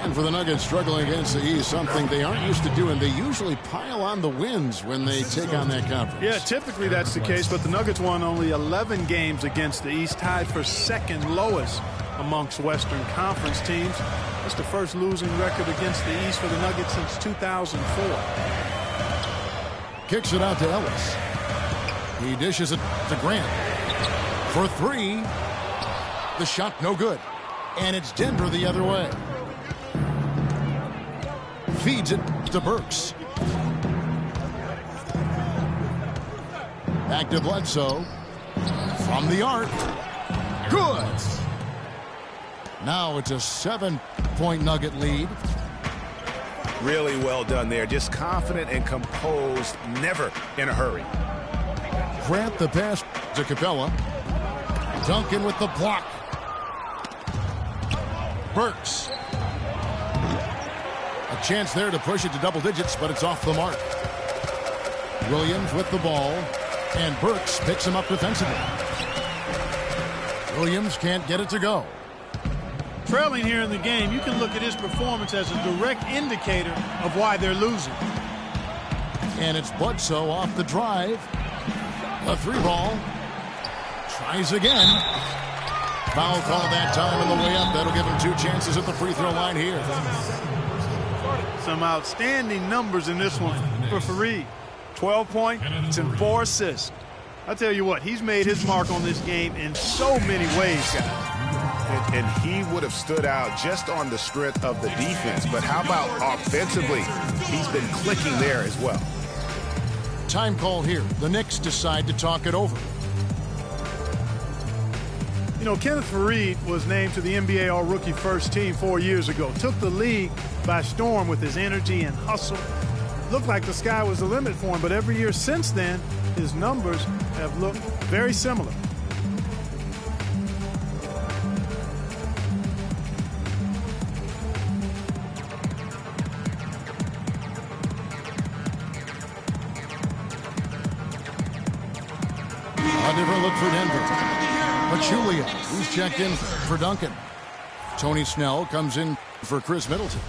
And for the Nuggets struggling against the East, something they aren't used to doing. They usually pile on the wins when they take on that conference. Yeah, typically that's the case, but the Nuggets won only 11 games against the East, tied for second lowest amongst Western Conference teams. That's the first losing record against the East for the Nuggets since 2004. Kicks it out to Ellis. He dishes it to Grant. For 3. The shot no good. And it's Denver the other way. Feeds it to Burks. Back to Bledsoe. From the arc. Good. Now it's a 7-point Nugget lead. Really well done there. Just confident and composed, never in a hurry. Grant the pass to Capella. Duncan with the block. Burks. A chance there to push it to double digits, but it's off the mark. Williams with the ball, and Burks picks him up defensively. Williams can't get it to go. Trailing here in the game, you can look at his performance as a direct indicator of why they're losing. And it's Bledsoe off the drive. A 3-ball. Tries again. Foul call that time on the way up. That'll give him 2 chances at the free throw line here. Some outstanding numbers in this one for Fareed. 12 points and 4 assists. I tell you what, he's made his mark on this game in so many ways, guys. And he would have stood out just on the strength of the defense. But how about offensively? He's been clicking there as well. Time call here. The Knicks decide to talk it over. You know, Kenneth Fareed was named to the NBA All-Rookie First Team 4 years ago. Took the league by storm with his energy and hustle. Looked like the sky was the limit for him, but every year since then, his numbers have looked very similar. A different look for Denver. Pachulia, he's checked in for Duncan. Tony Snell comes in for Chris Middleton.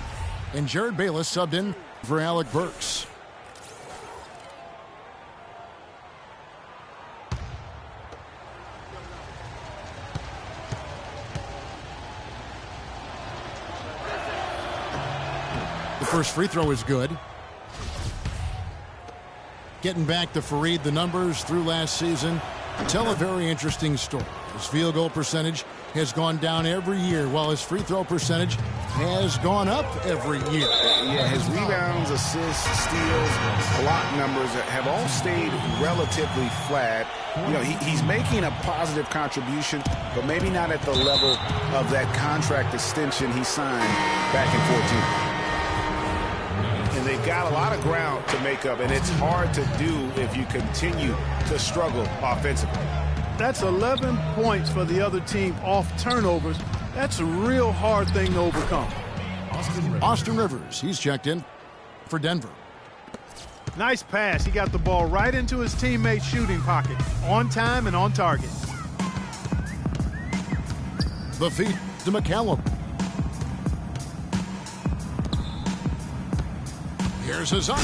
And Jared Bayless subbed in for Alec Burks. The first free throw is good. Getting back to Fareed, the numbers through last season tell a very interesting story. His field goal percentage has gone down every year, while his free throw percentage has gone up every year. Yeah, his rebounds, assists, steals, block numbers have all stayed relatively flat. You know, he's making a positive contribution, but maybe not at the level of that contract extension he signed back in 2014. And they've got a lot of ground to make up, and it's hard to do if you continue to struggle offensively. That's 11 points for the other team off turnovers. That's a real hard thing to overcome. Austin Rivers, he's checked in for Denver. Nice pass. He got the ball right into his teammate's shooting pocket. On time and on target. The feed to McCallum. Here's his up.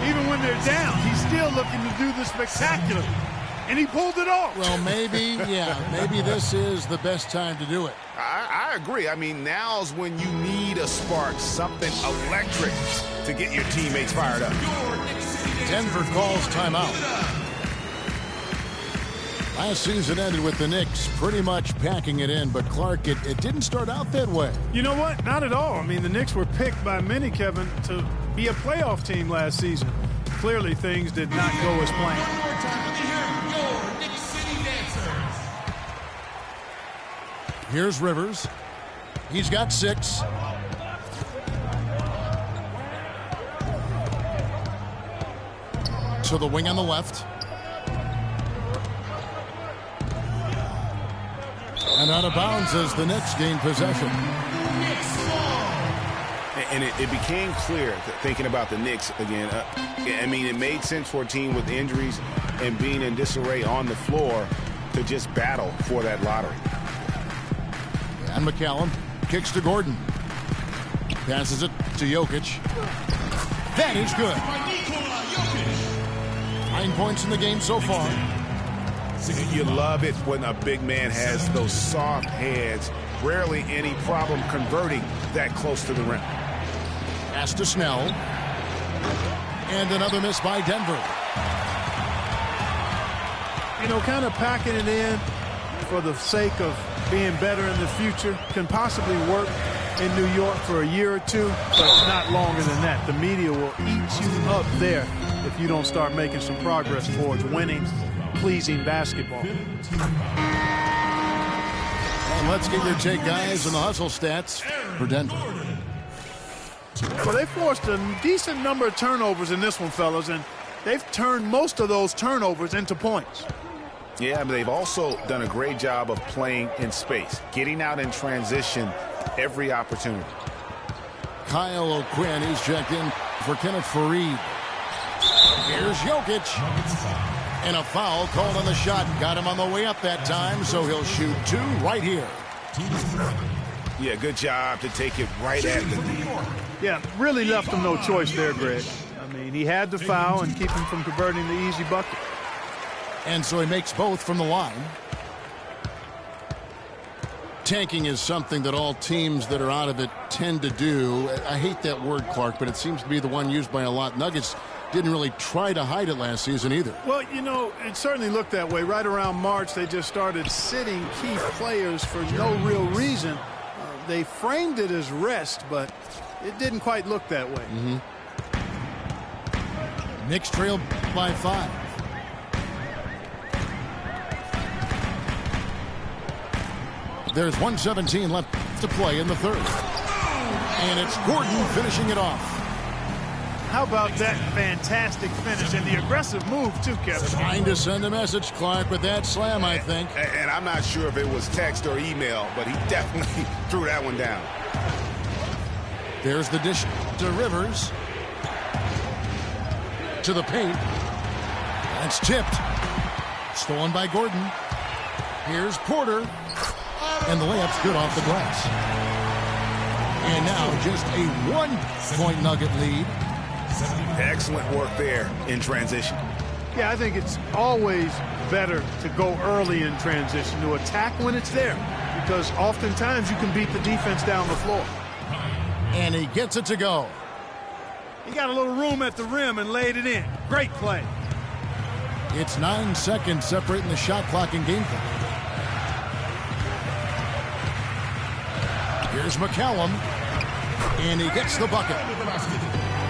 Even when they're down, he's still looking to do the spectacular. And he pulled it off. Well, maybe this is the best time to do it. I agree. I mean, now's when you need a spark, something electric to get your teammates fired up. Denver calls timeout. Last season ended with the Knicks pretty much packing it in, but Clark, it didn't start out that way. You know what? Not at all. I mean, the Knicks were picked by many, Kevin, to be a playoff team last season. Clearly, things did not go as planned. Here's Rivers. He's got 6. To the wing on the left. And out of bounds as the Knicks gain possession. And it became clear, thinking about the Knicks again, I mean, it made sense for a team with injuries and being in disarray on the floor to just battle for that lottery. And McCallum kicks to Gordon. Passes it to Jokic. That is good. 9 points in the game so far. You love it when a big man has those soft hands. Rarely any problem converting that close to the rim. Pass to Snell. And another miss by Denver. You know, kind of packing it in for the sake of being better in the future can possibly work in New York for a year or two, but not longer than that. The media will eat you up there if you don't start making some progress towards winning, pleasing basketball. And let's get your take, guys, on the hustle stats for Denver. Well, they forced a decent number of turnovers in this one, fellas, and they've turned most of those turnovers into points. Yeah, but they've also done a great job of playing in space, getting out in transition every opportunity. Kyle O'Quinn, he's checked in for Kenneth Faried. Here's Jokic. And a foul called on the shot. Got him on the way up that time, so he'll shoot 2 right here. Yeah, good job to take it right at the lead. Yeah, really left him no choice there, Greg. I mean, he had to foul and keep him from converting the easy bucket. And so he makes both from the line. Tanking is something that all teams that are out of it tend to do. I hate that word, Clark, but it seems to be the one used by a lot. Nuggets didn't really try to hide it last season either. Well, you know, it certainly looked that way. Right around March, they just started sitting key players for no real reason. They framed it as rest, but it didn't quite look that way. Knicks trailed by 5. There's 1:17 left to play in the third. And it's Gordon finishing it off. How about that fantastic finish and the aggressive move, too, Kevin? Trying to send a message, Clark, with that slam, I think. And I'm not sure if it was text or email, but he definitely threw that one down. There's the dish to Rivers. To the paint. That's tipped. Stolen by Gordon. Here's Porter. And the layup's good off the glass. And now just a 1-point Nugget lead. Excellent work there in transition. Yeah, I think it's always better to go early in transition, to attack when it's there, because oftentimes you can beat the defense down the floor. And he gets it to go. He got a little room at the rim and laid it in. Great play. It's 9 seconds separating the shot clock and game clock. Here's McCallum. And he gets the bucket.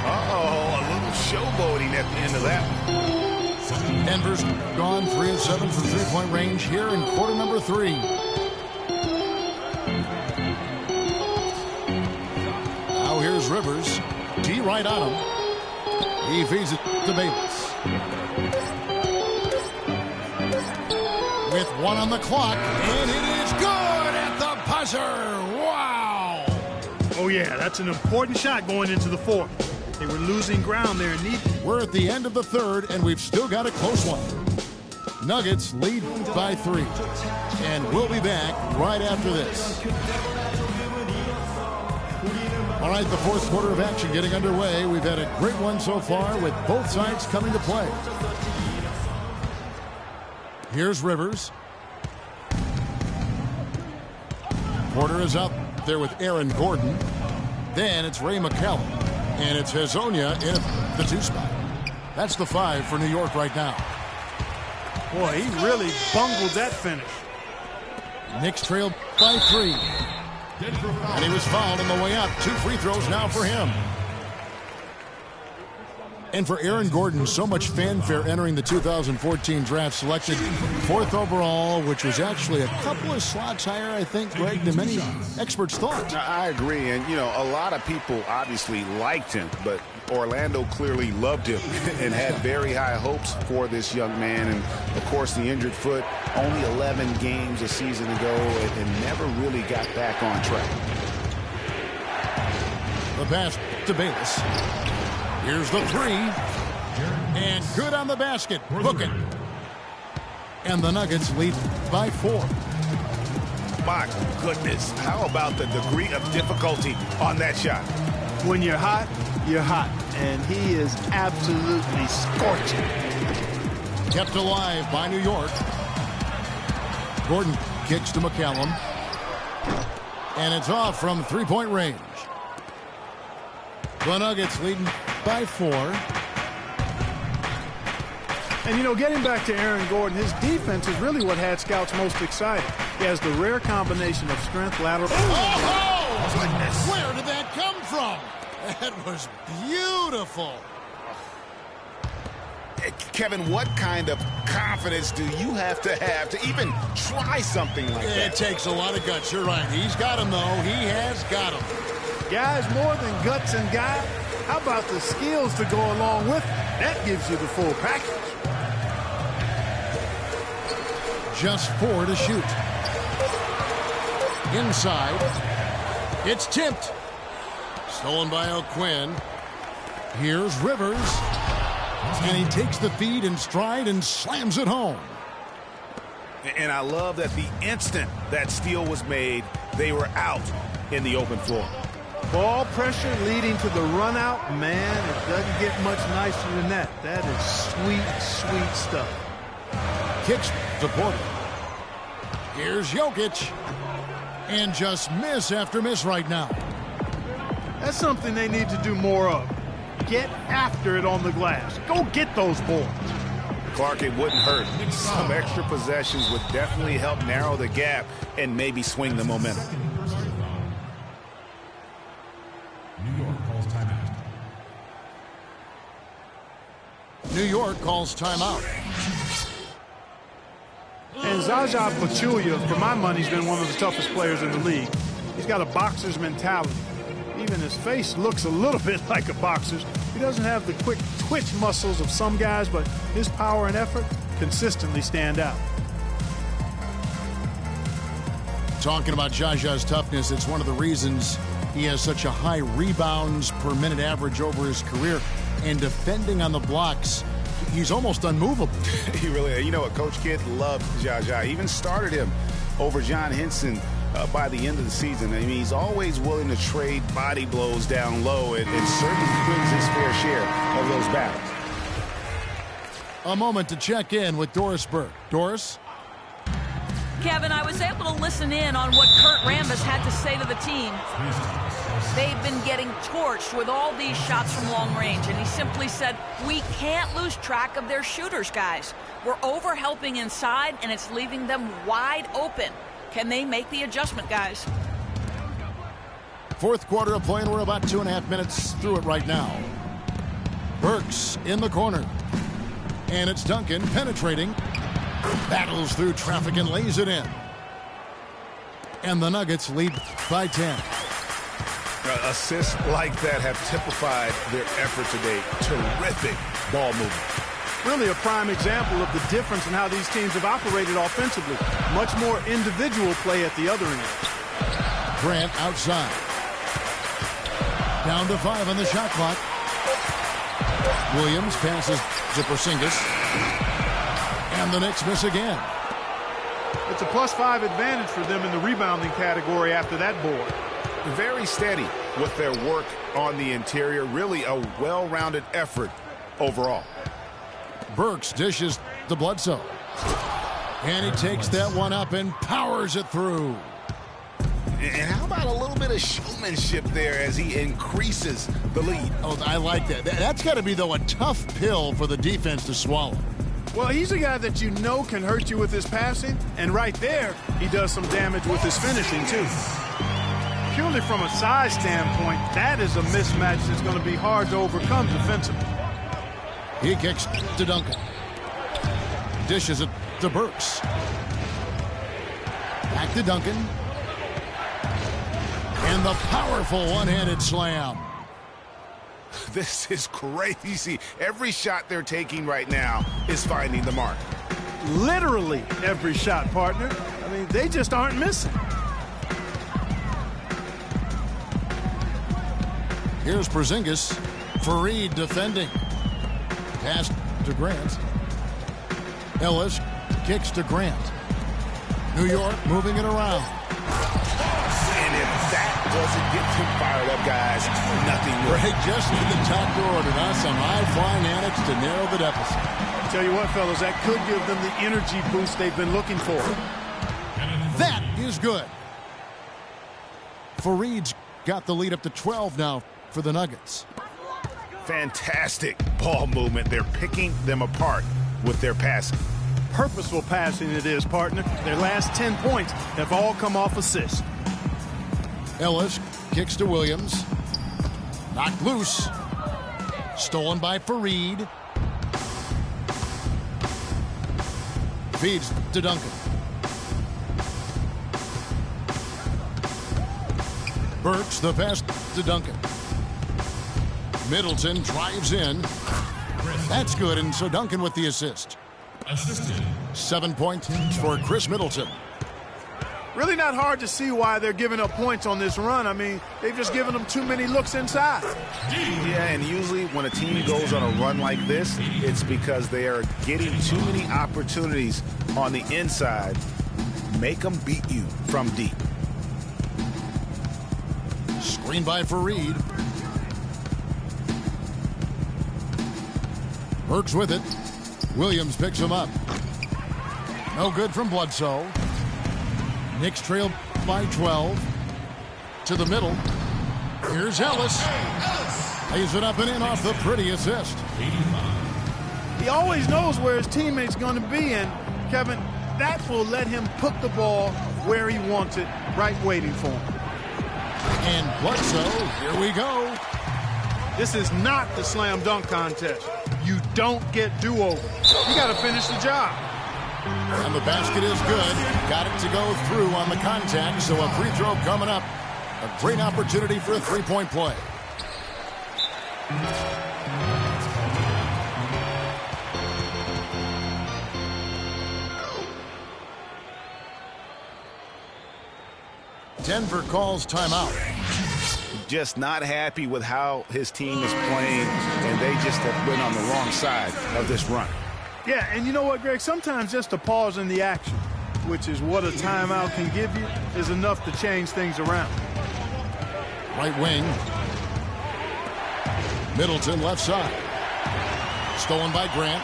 Uh-oh, a little showboating at the end of that. Denver's gone 3 of 7 from three-point range here in quarter number 3. Now here's Rivers. D right on him. He feeds it to Bayless. With 1 on the clock, and it is good at the buzzer. Wow! Oh, yeah, that's an important shot going into the fourth. They were losing ground there. We're at the end of the third, and we've still got a close one. Nuggets lead by 3. And we'll be back right after this. All right, the fourth quarter of action getting underway. We've had a great one so far with both sides coming to play. Here's Rivers. Porter is out there with Aaron Gordon. Then it's Ray McCallum. And it's Hezonja in the 2 spot. That's the 5 for New York right now. Boy, he really bungled that finish. Knicks trailed by 3. And he was fouled on the way up. 2 free throws now for him. And for Aaron Gordon, so much fanfare entering the 2014 draft, selected 4th overall, which was actually a couple of slots higher, I think, Greg, than many experts thought. I agree. And, you know, a lot of people obviously liked him, but Orlando clearly loved him and had very high hopes for this young man. And, of course, the injured foot, only 11 games a season ago, and never really got back on track. The pass to Bayless. Here's the three. And good on the basket. Book it. And the Nuggets lead by 4. My goodness. How about the degree of difficulty on that shot? When you're hot, you're hot. And he is absolutely scorching. Kept alive by New York. Gordon kicks to McCallum. And it's off from three-point range. The Nuggets leading by 4. And, you know, getting back to Aaron Gordon, his defense is really what had scouts most excited. He has the rare combination of strength, lateral. Oh! Goodness. Where did that come from? That was beautiful. Kevin, what kind of confidence do you have to even try something like that? It takes a lot of guts. You're right. He's got him, though. He has got him. Guys, more than guts and guile, how about the skills to go along with it? That gives you the full package. Just 4 to shoot. Inside. It's tipped. Stolen by O'Quinn. Here's Rivers. And he takes the feed in stride and slams it home. And I love that the instant that steal was made, they were out in the open floor. Ball pressure leading to the run out. Man, it doesn't get much nicer than that. That is sweet, sweet stuff. Kicks to Porter. Here's Jokic. And just miss after miss right now. That's something they need to do more of. Get after it on the glass. Go get those boards. Clark, it wouldn't hurt. Some extra possessions would definitely help narrow the gap and maybe swing the momentum. New York calls timeout. And Zaza Pachulia, for my money, has been one of the toughest players in the league. He's got a boxer's mentality. Even his face looks a little bit like a boxer's. He doesn't have the quick twitch muscles of some guys, but his power and effort consistently stand out. Talking about Zaza's toughness, it's one of the reasons he has such a high rebounds per minute average over his career. And defending on the blocks, he's almost unmovable. He really, you know what, Coach Kidd loved Zaza. Even started him over John Henson by the end of the season. I mean, he's always willing to trade body blows down low and certainly wins his fair share of those battles. A moment to check in with Doris Burke. Doris? Kevin, I was able to listen in on what Kurt Rambis had to say to the team. They've been getting torched with all these shots from long range, and he simply said, we can't lose track of their shooters, guys. We're over-helping inside, and it's leaving them wide open. Can they make the adjustment, guys? Fourth quarter of play, and we're about 2.5 minutes through it right now. Burks in the corner. And it's Duncan penetrating. Battles through traffic and lays it in. And the Nuggets lead by 10. Assists like that have typified their effort today. Terrific ball movement. Really a prime example of the difference in how these teams have operated offensively. Much more individual play at the other end. Grant outside. Down to 5 on the shot clock. Williams passes to Porzingis. And the Knicks miss again. It's a +5 advantage for them in the rebounding category after that board. Very steady with their work on the interior. Really a well-rounded effort overall. Burks dishes to Bledsoe. And he takes that one up and powers it through. And how about a little bit of showmanship there as he increases the lead? Oh, I like that. That's got to be, though, a tough pill for the defense to swallow. Well, he's a guy that you know can hurt you with his passing, and right there, he does some damage with his finishing, too. Purely from a size standpoint, that is a mismatch that's going to be hard to overcome defensively. He kicks to Duncan. Dishes it to Burks. Back to Duncan. And the powerful one-handed slam. This is crazy. Every shot they're taking right now is finding the mark. Literally every shot, partner. I mean, they just aren't missing. Here's Porzingis. Fareed defending. Pass to Grant. Ellis kicks to Grant. New York moving it around. And if that doesn't get them fired up, guys, nothing will. Greg just need the top to order. Now some high-flying antics to narrow the deficit. Tell you what, fellas, that could give them the energy boost they've been looking for. That is good. Fareed's got the lead up to 12 now for the Nuggets. Fantastic ball movement. They're picking them apart with their passing. Purposeful passing it is, partner. Their last 10 points have all come off assists. Ellis kicks to Williams. Knocked loose. Stolen by Fareed. Feeds to Duncan. Burks the pass to Duncan. Middleton drives in. That's good, and so Duncan with the assist. 7 points for Chris Middleton. Really not hard to see why they're giving up points on this run. I mean, they've just given them too many looks inside. Yeah, and usually when a team goes on a run like this, it's because they are getting too many opportunities on the inside. Make them beat you from deep. Screen by Fareed. Burks with it. Williams picks him up. No good from Bledsoe. Knicks trail by 12. To the middle. Here's Ellis. Lays it up and in off the pretty assist. He always knows where his teammate's going to be, and Kevin, that will let him put the ball where he wants it, right waiting for him. And Bledsoe, here we go. This is not the slam dunk contest. You don't get do-over. You got to finish the job. And the basket is good. Got it to go through on the contact, so a free throw coming up. A great opportunity for a three-point play. Denver calls timeout. Just not happy with how his team is playing, and they just have been on the wrong side of this run. Yeah, and you know what, Greg? Sometimes just a pause in the action, which is what a timeout can give you, is enough to change things around. Right wing. Middleton left side. Stolen by Grant.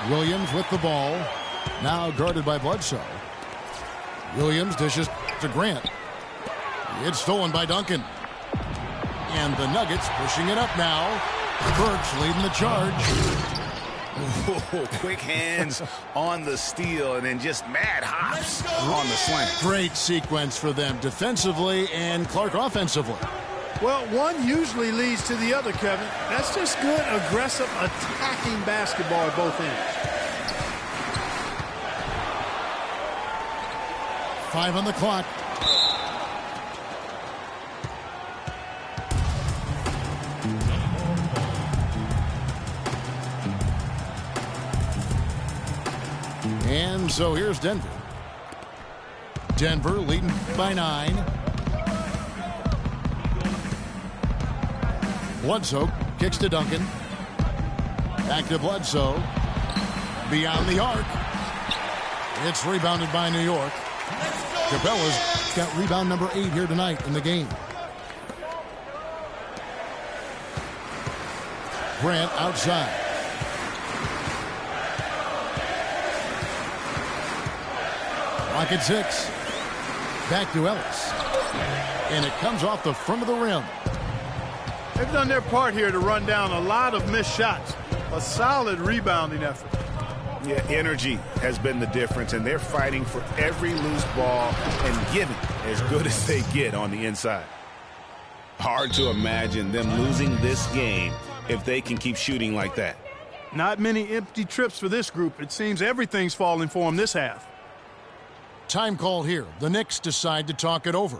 Williams with the ball. Now guarded by Bledsoe. Williams dishes to Grant. It's stolen by Duncan. And the Nuggets pushing it up now. Burks leading the charge. Oh, quick hands on the steal and then just mad hops on the slam. Great sequence for them defensively and Clark offensively. Well, one usually leads to the other, Kevin. That's just good, aggressive, attacking basketball at both ends. 5 on the clock. And so here's Denver. Denver leading by 9. Bledsoe kicks to Duncan. Back to Bledsoe. Beyond the arc. It's rebounded by New York. Cabela's got rebound number 8 here tonight in the game. Grant outside. Clock at 6. Back to Ellis. And it comes off the front of the rim. They've done their part here to run down a lot of missed shots. A solid rebounding effort. Yeah, energy has been the difference, and they're fighting for every loose ball and giving as good as they get on the inside. hard to imagine them losing this game if they can keep shooting like that. Not many empty trips for this group. It seems everything's falling for them this half. Time call here. The Knicks decide to talk it over.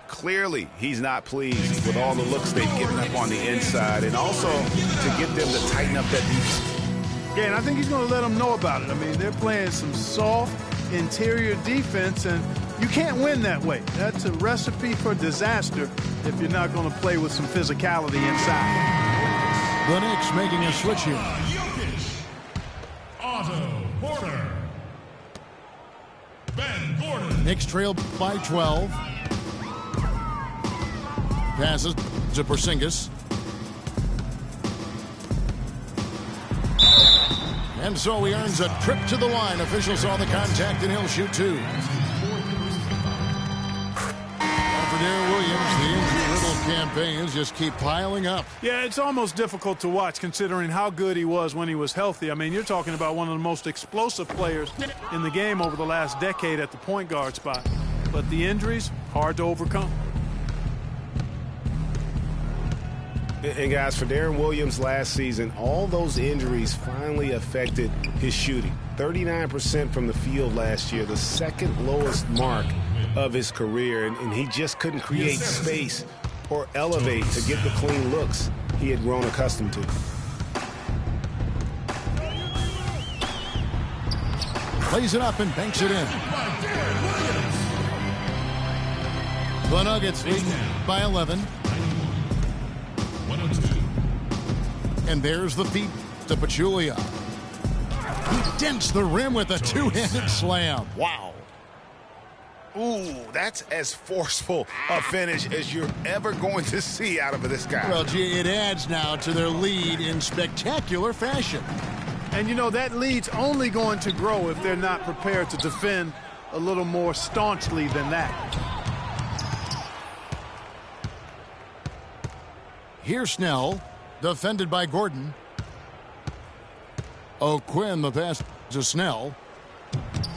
Clearly, he's not pleased with all the looks they've given up on the inside, and also to get them to tighten up that defense. Yeah, and I think he's going to let them know about it. I mean, they're playing some soft interior defense, and you can't win that way. That's a recipe for disaster if you're not going to play with some physicality inside. The Knicks making a switch here. Otto Porter. Ben Gordon. Knicks trail by 12. Passes to Porzingis. And so he earns a trip to the line. Officials saw the contact and he'll shoot two. For Darren Williams, the injury-riddled campaigns just keep piling up. Yeah, it's almost difficult to watch considering how good he was when he was healthy. I mean, you're talking about one of the most explosive players in the game over the last decade at the point guard spot. But the injuries, hard to overcome. And guys, for Darren Williams last season, all those injuries finally affected his shooting. 39% from the field last year, the second lowest mark of his career, and he just couldn't create space or elevate to get the clean looks he had grown accustomed to. Plays it up and banks it in. The Nuggets lead by 11. And there's the feed to Pachulia. He dents the rim with a two-handed slam. Wow. Ooh, that's as forceful a finish as you're ever going to see out of this guy. Well, gee, it adds now to their lead in spectacular fashion. And, you know, that lead's only going to grow if they're not prepared to defend a little more staunchly than that. Here's Snell, defended by Gordon. O'Quinn, the pass to Snell.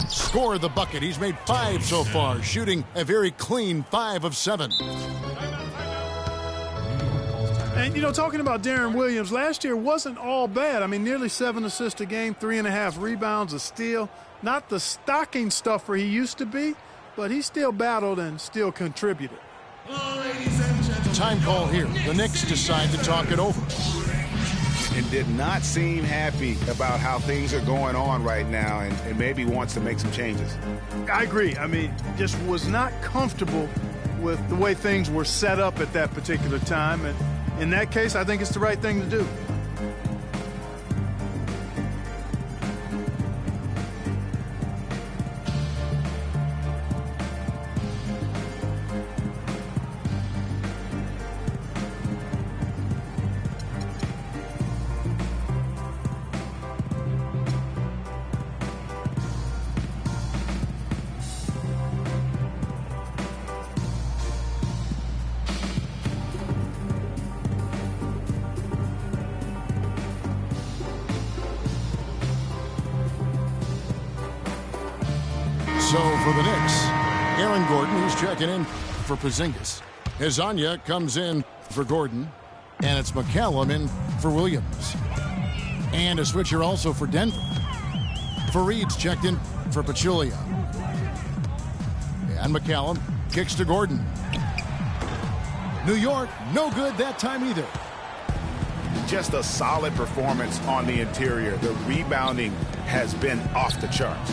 Scored the bucket. He's made 5 so far, shooting a very clean 5 of 7. And, you know, talking about Darren Williams, last year wasn't all bad. I mean, nearly 7 assists a game, 3.5 rebounds, a steal. Not the stocking stuffer he used to be, but he still battled and still contributed. Time call here. The Knicks decide to talk it over. And did not seem happy about how things are going on right now, and maybe wants to make some changes. I agree. I mean, just was not comfortable with the way things were set up at that particular time. And in that case, I think it's the right thing to do. So for the Knicks, Aaron Gordon, who's checking in for Porzingis. Hezonja comes in for Gordon, and it's McCallum in for Williams. And a switcher also for Denver. Fareed's checked in for Pachulia. And McCallum kicks to Gordon. New York, no good that time either. Just a solid performance on the interior. The rebounding has been off the charts.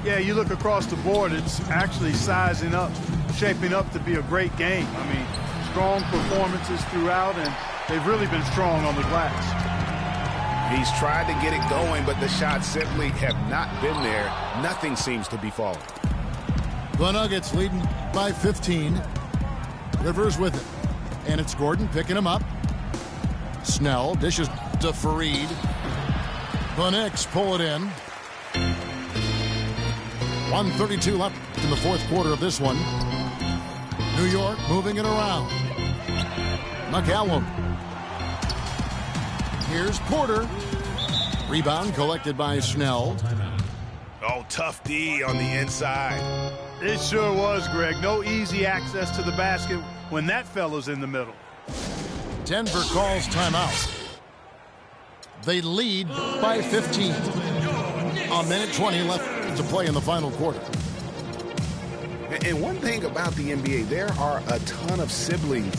Yeah, you look across the board, it's actually sizing up, shaping up to be a great game. I mean, strong performances throughout, and they've really been strong on the glass. He's tried to get it going, but the shots simply have not been there. Nothing seems to be falling. The Nuggets leading by 15. Rivers with it. And it's Gordon picking him up. Snell dishes to Fareed. The Knicks pull it in. 1:32 left in the fourth quarter of this one. New York moving it around. McCallum. Here's Porter. Rebound collected by Snell. Oh, tough D on the inside. It sure was, Greg. No easy access to the basket when that fella's in the middle. Denver calls timeout. They lead by 15. A minute 20 left to play in the final quarter. And one thing about the NBA, there are a ton of siblings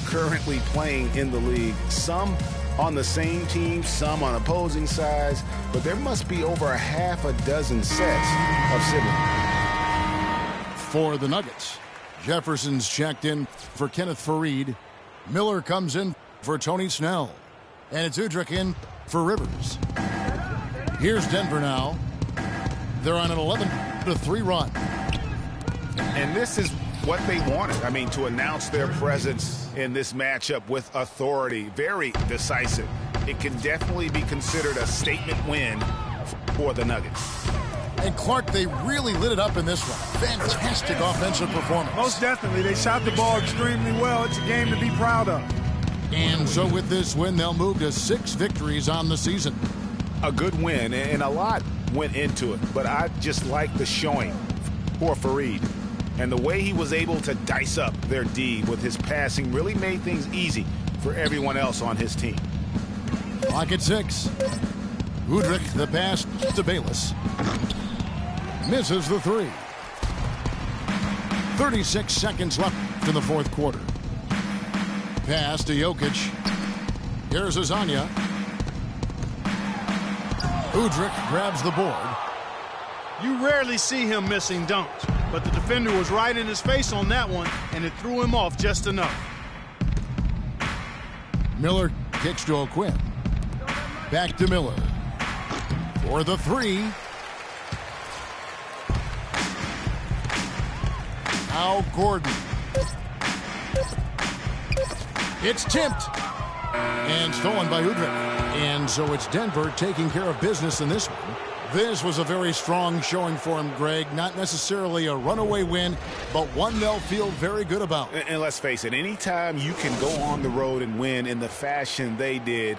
currently playing in the league. Some on the same team, some on opposing sides, but there must be over a half a dozen sets of siblings. For the Nuggets, Jefferson's checked in for Kenneth Faried. Miller comes in for Tony Snell. And it's Udrih in for Rivers. Here's Denver now. They're on an 11-3 run. And this is what they wanted. I mean, to announce their presence in this matchup with authority, very decisive. It can definitely be considered a statement win for the Nuggets. And Clark, they really lit it up in this one. Fantastic offensive performance. Most definitely. They shot the ball extremely well. It's a game to be proud of. And so with this win, they'll move to 6 victories on the season. A good win, and a lot went into it. But I just like the showing for Faried. And the way he was able to dice up their D with his passing really made things easy for everyone else on his team. Clock at 6. Udrih, the pass to Bayless. Misses the 3. 36 seconds left in the fourth quarter. Pass to Jokic. Here's Azania. Udrih grabs the board. You rarely see him missing dunks, but the defender was right in his face on that one, and it threw him off just enough. Miller kicks to O'Quinn. Back to Miller. For the 3. Now Gordon. It's tipped. And stolen by Udrih. And so it's Denver taking care of business in this one. This was a very strong showing for him, Greg. Not necessarily a runaway win, but one they'll feel very good about. And let's face it, anytime you can go on the road and win in the fashion they did,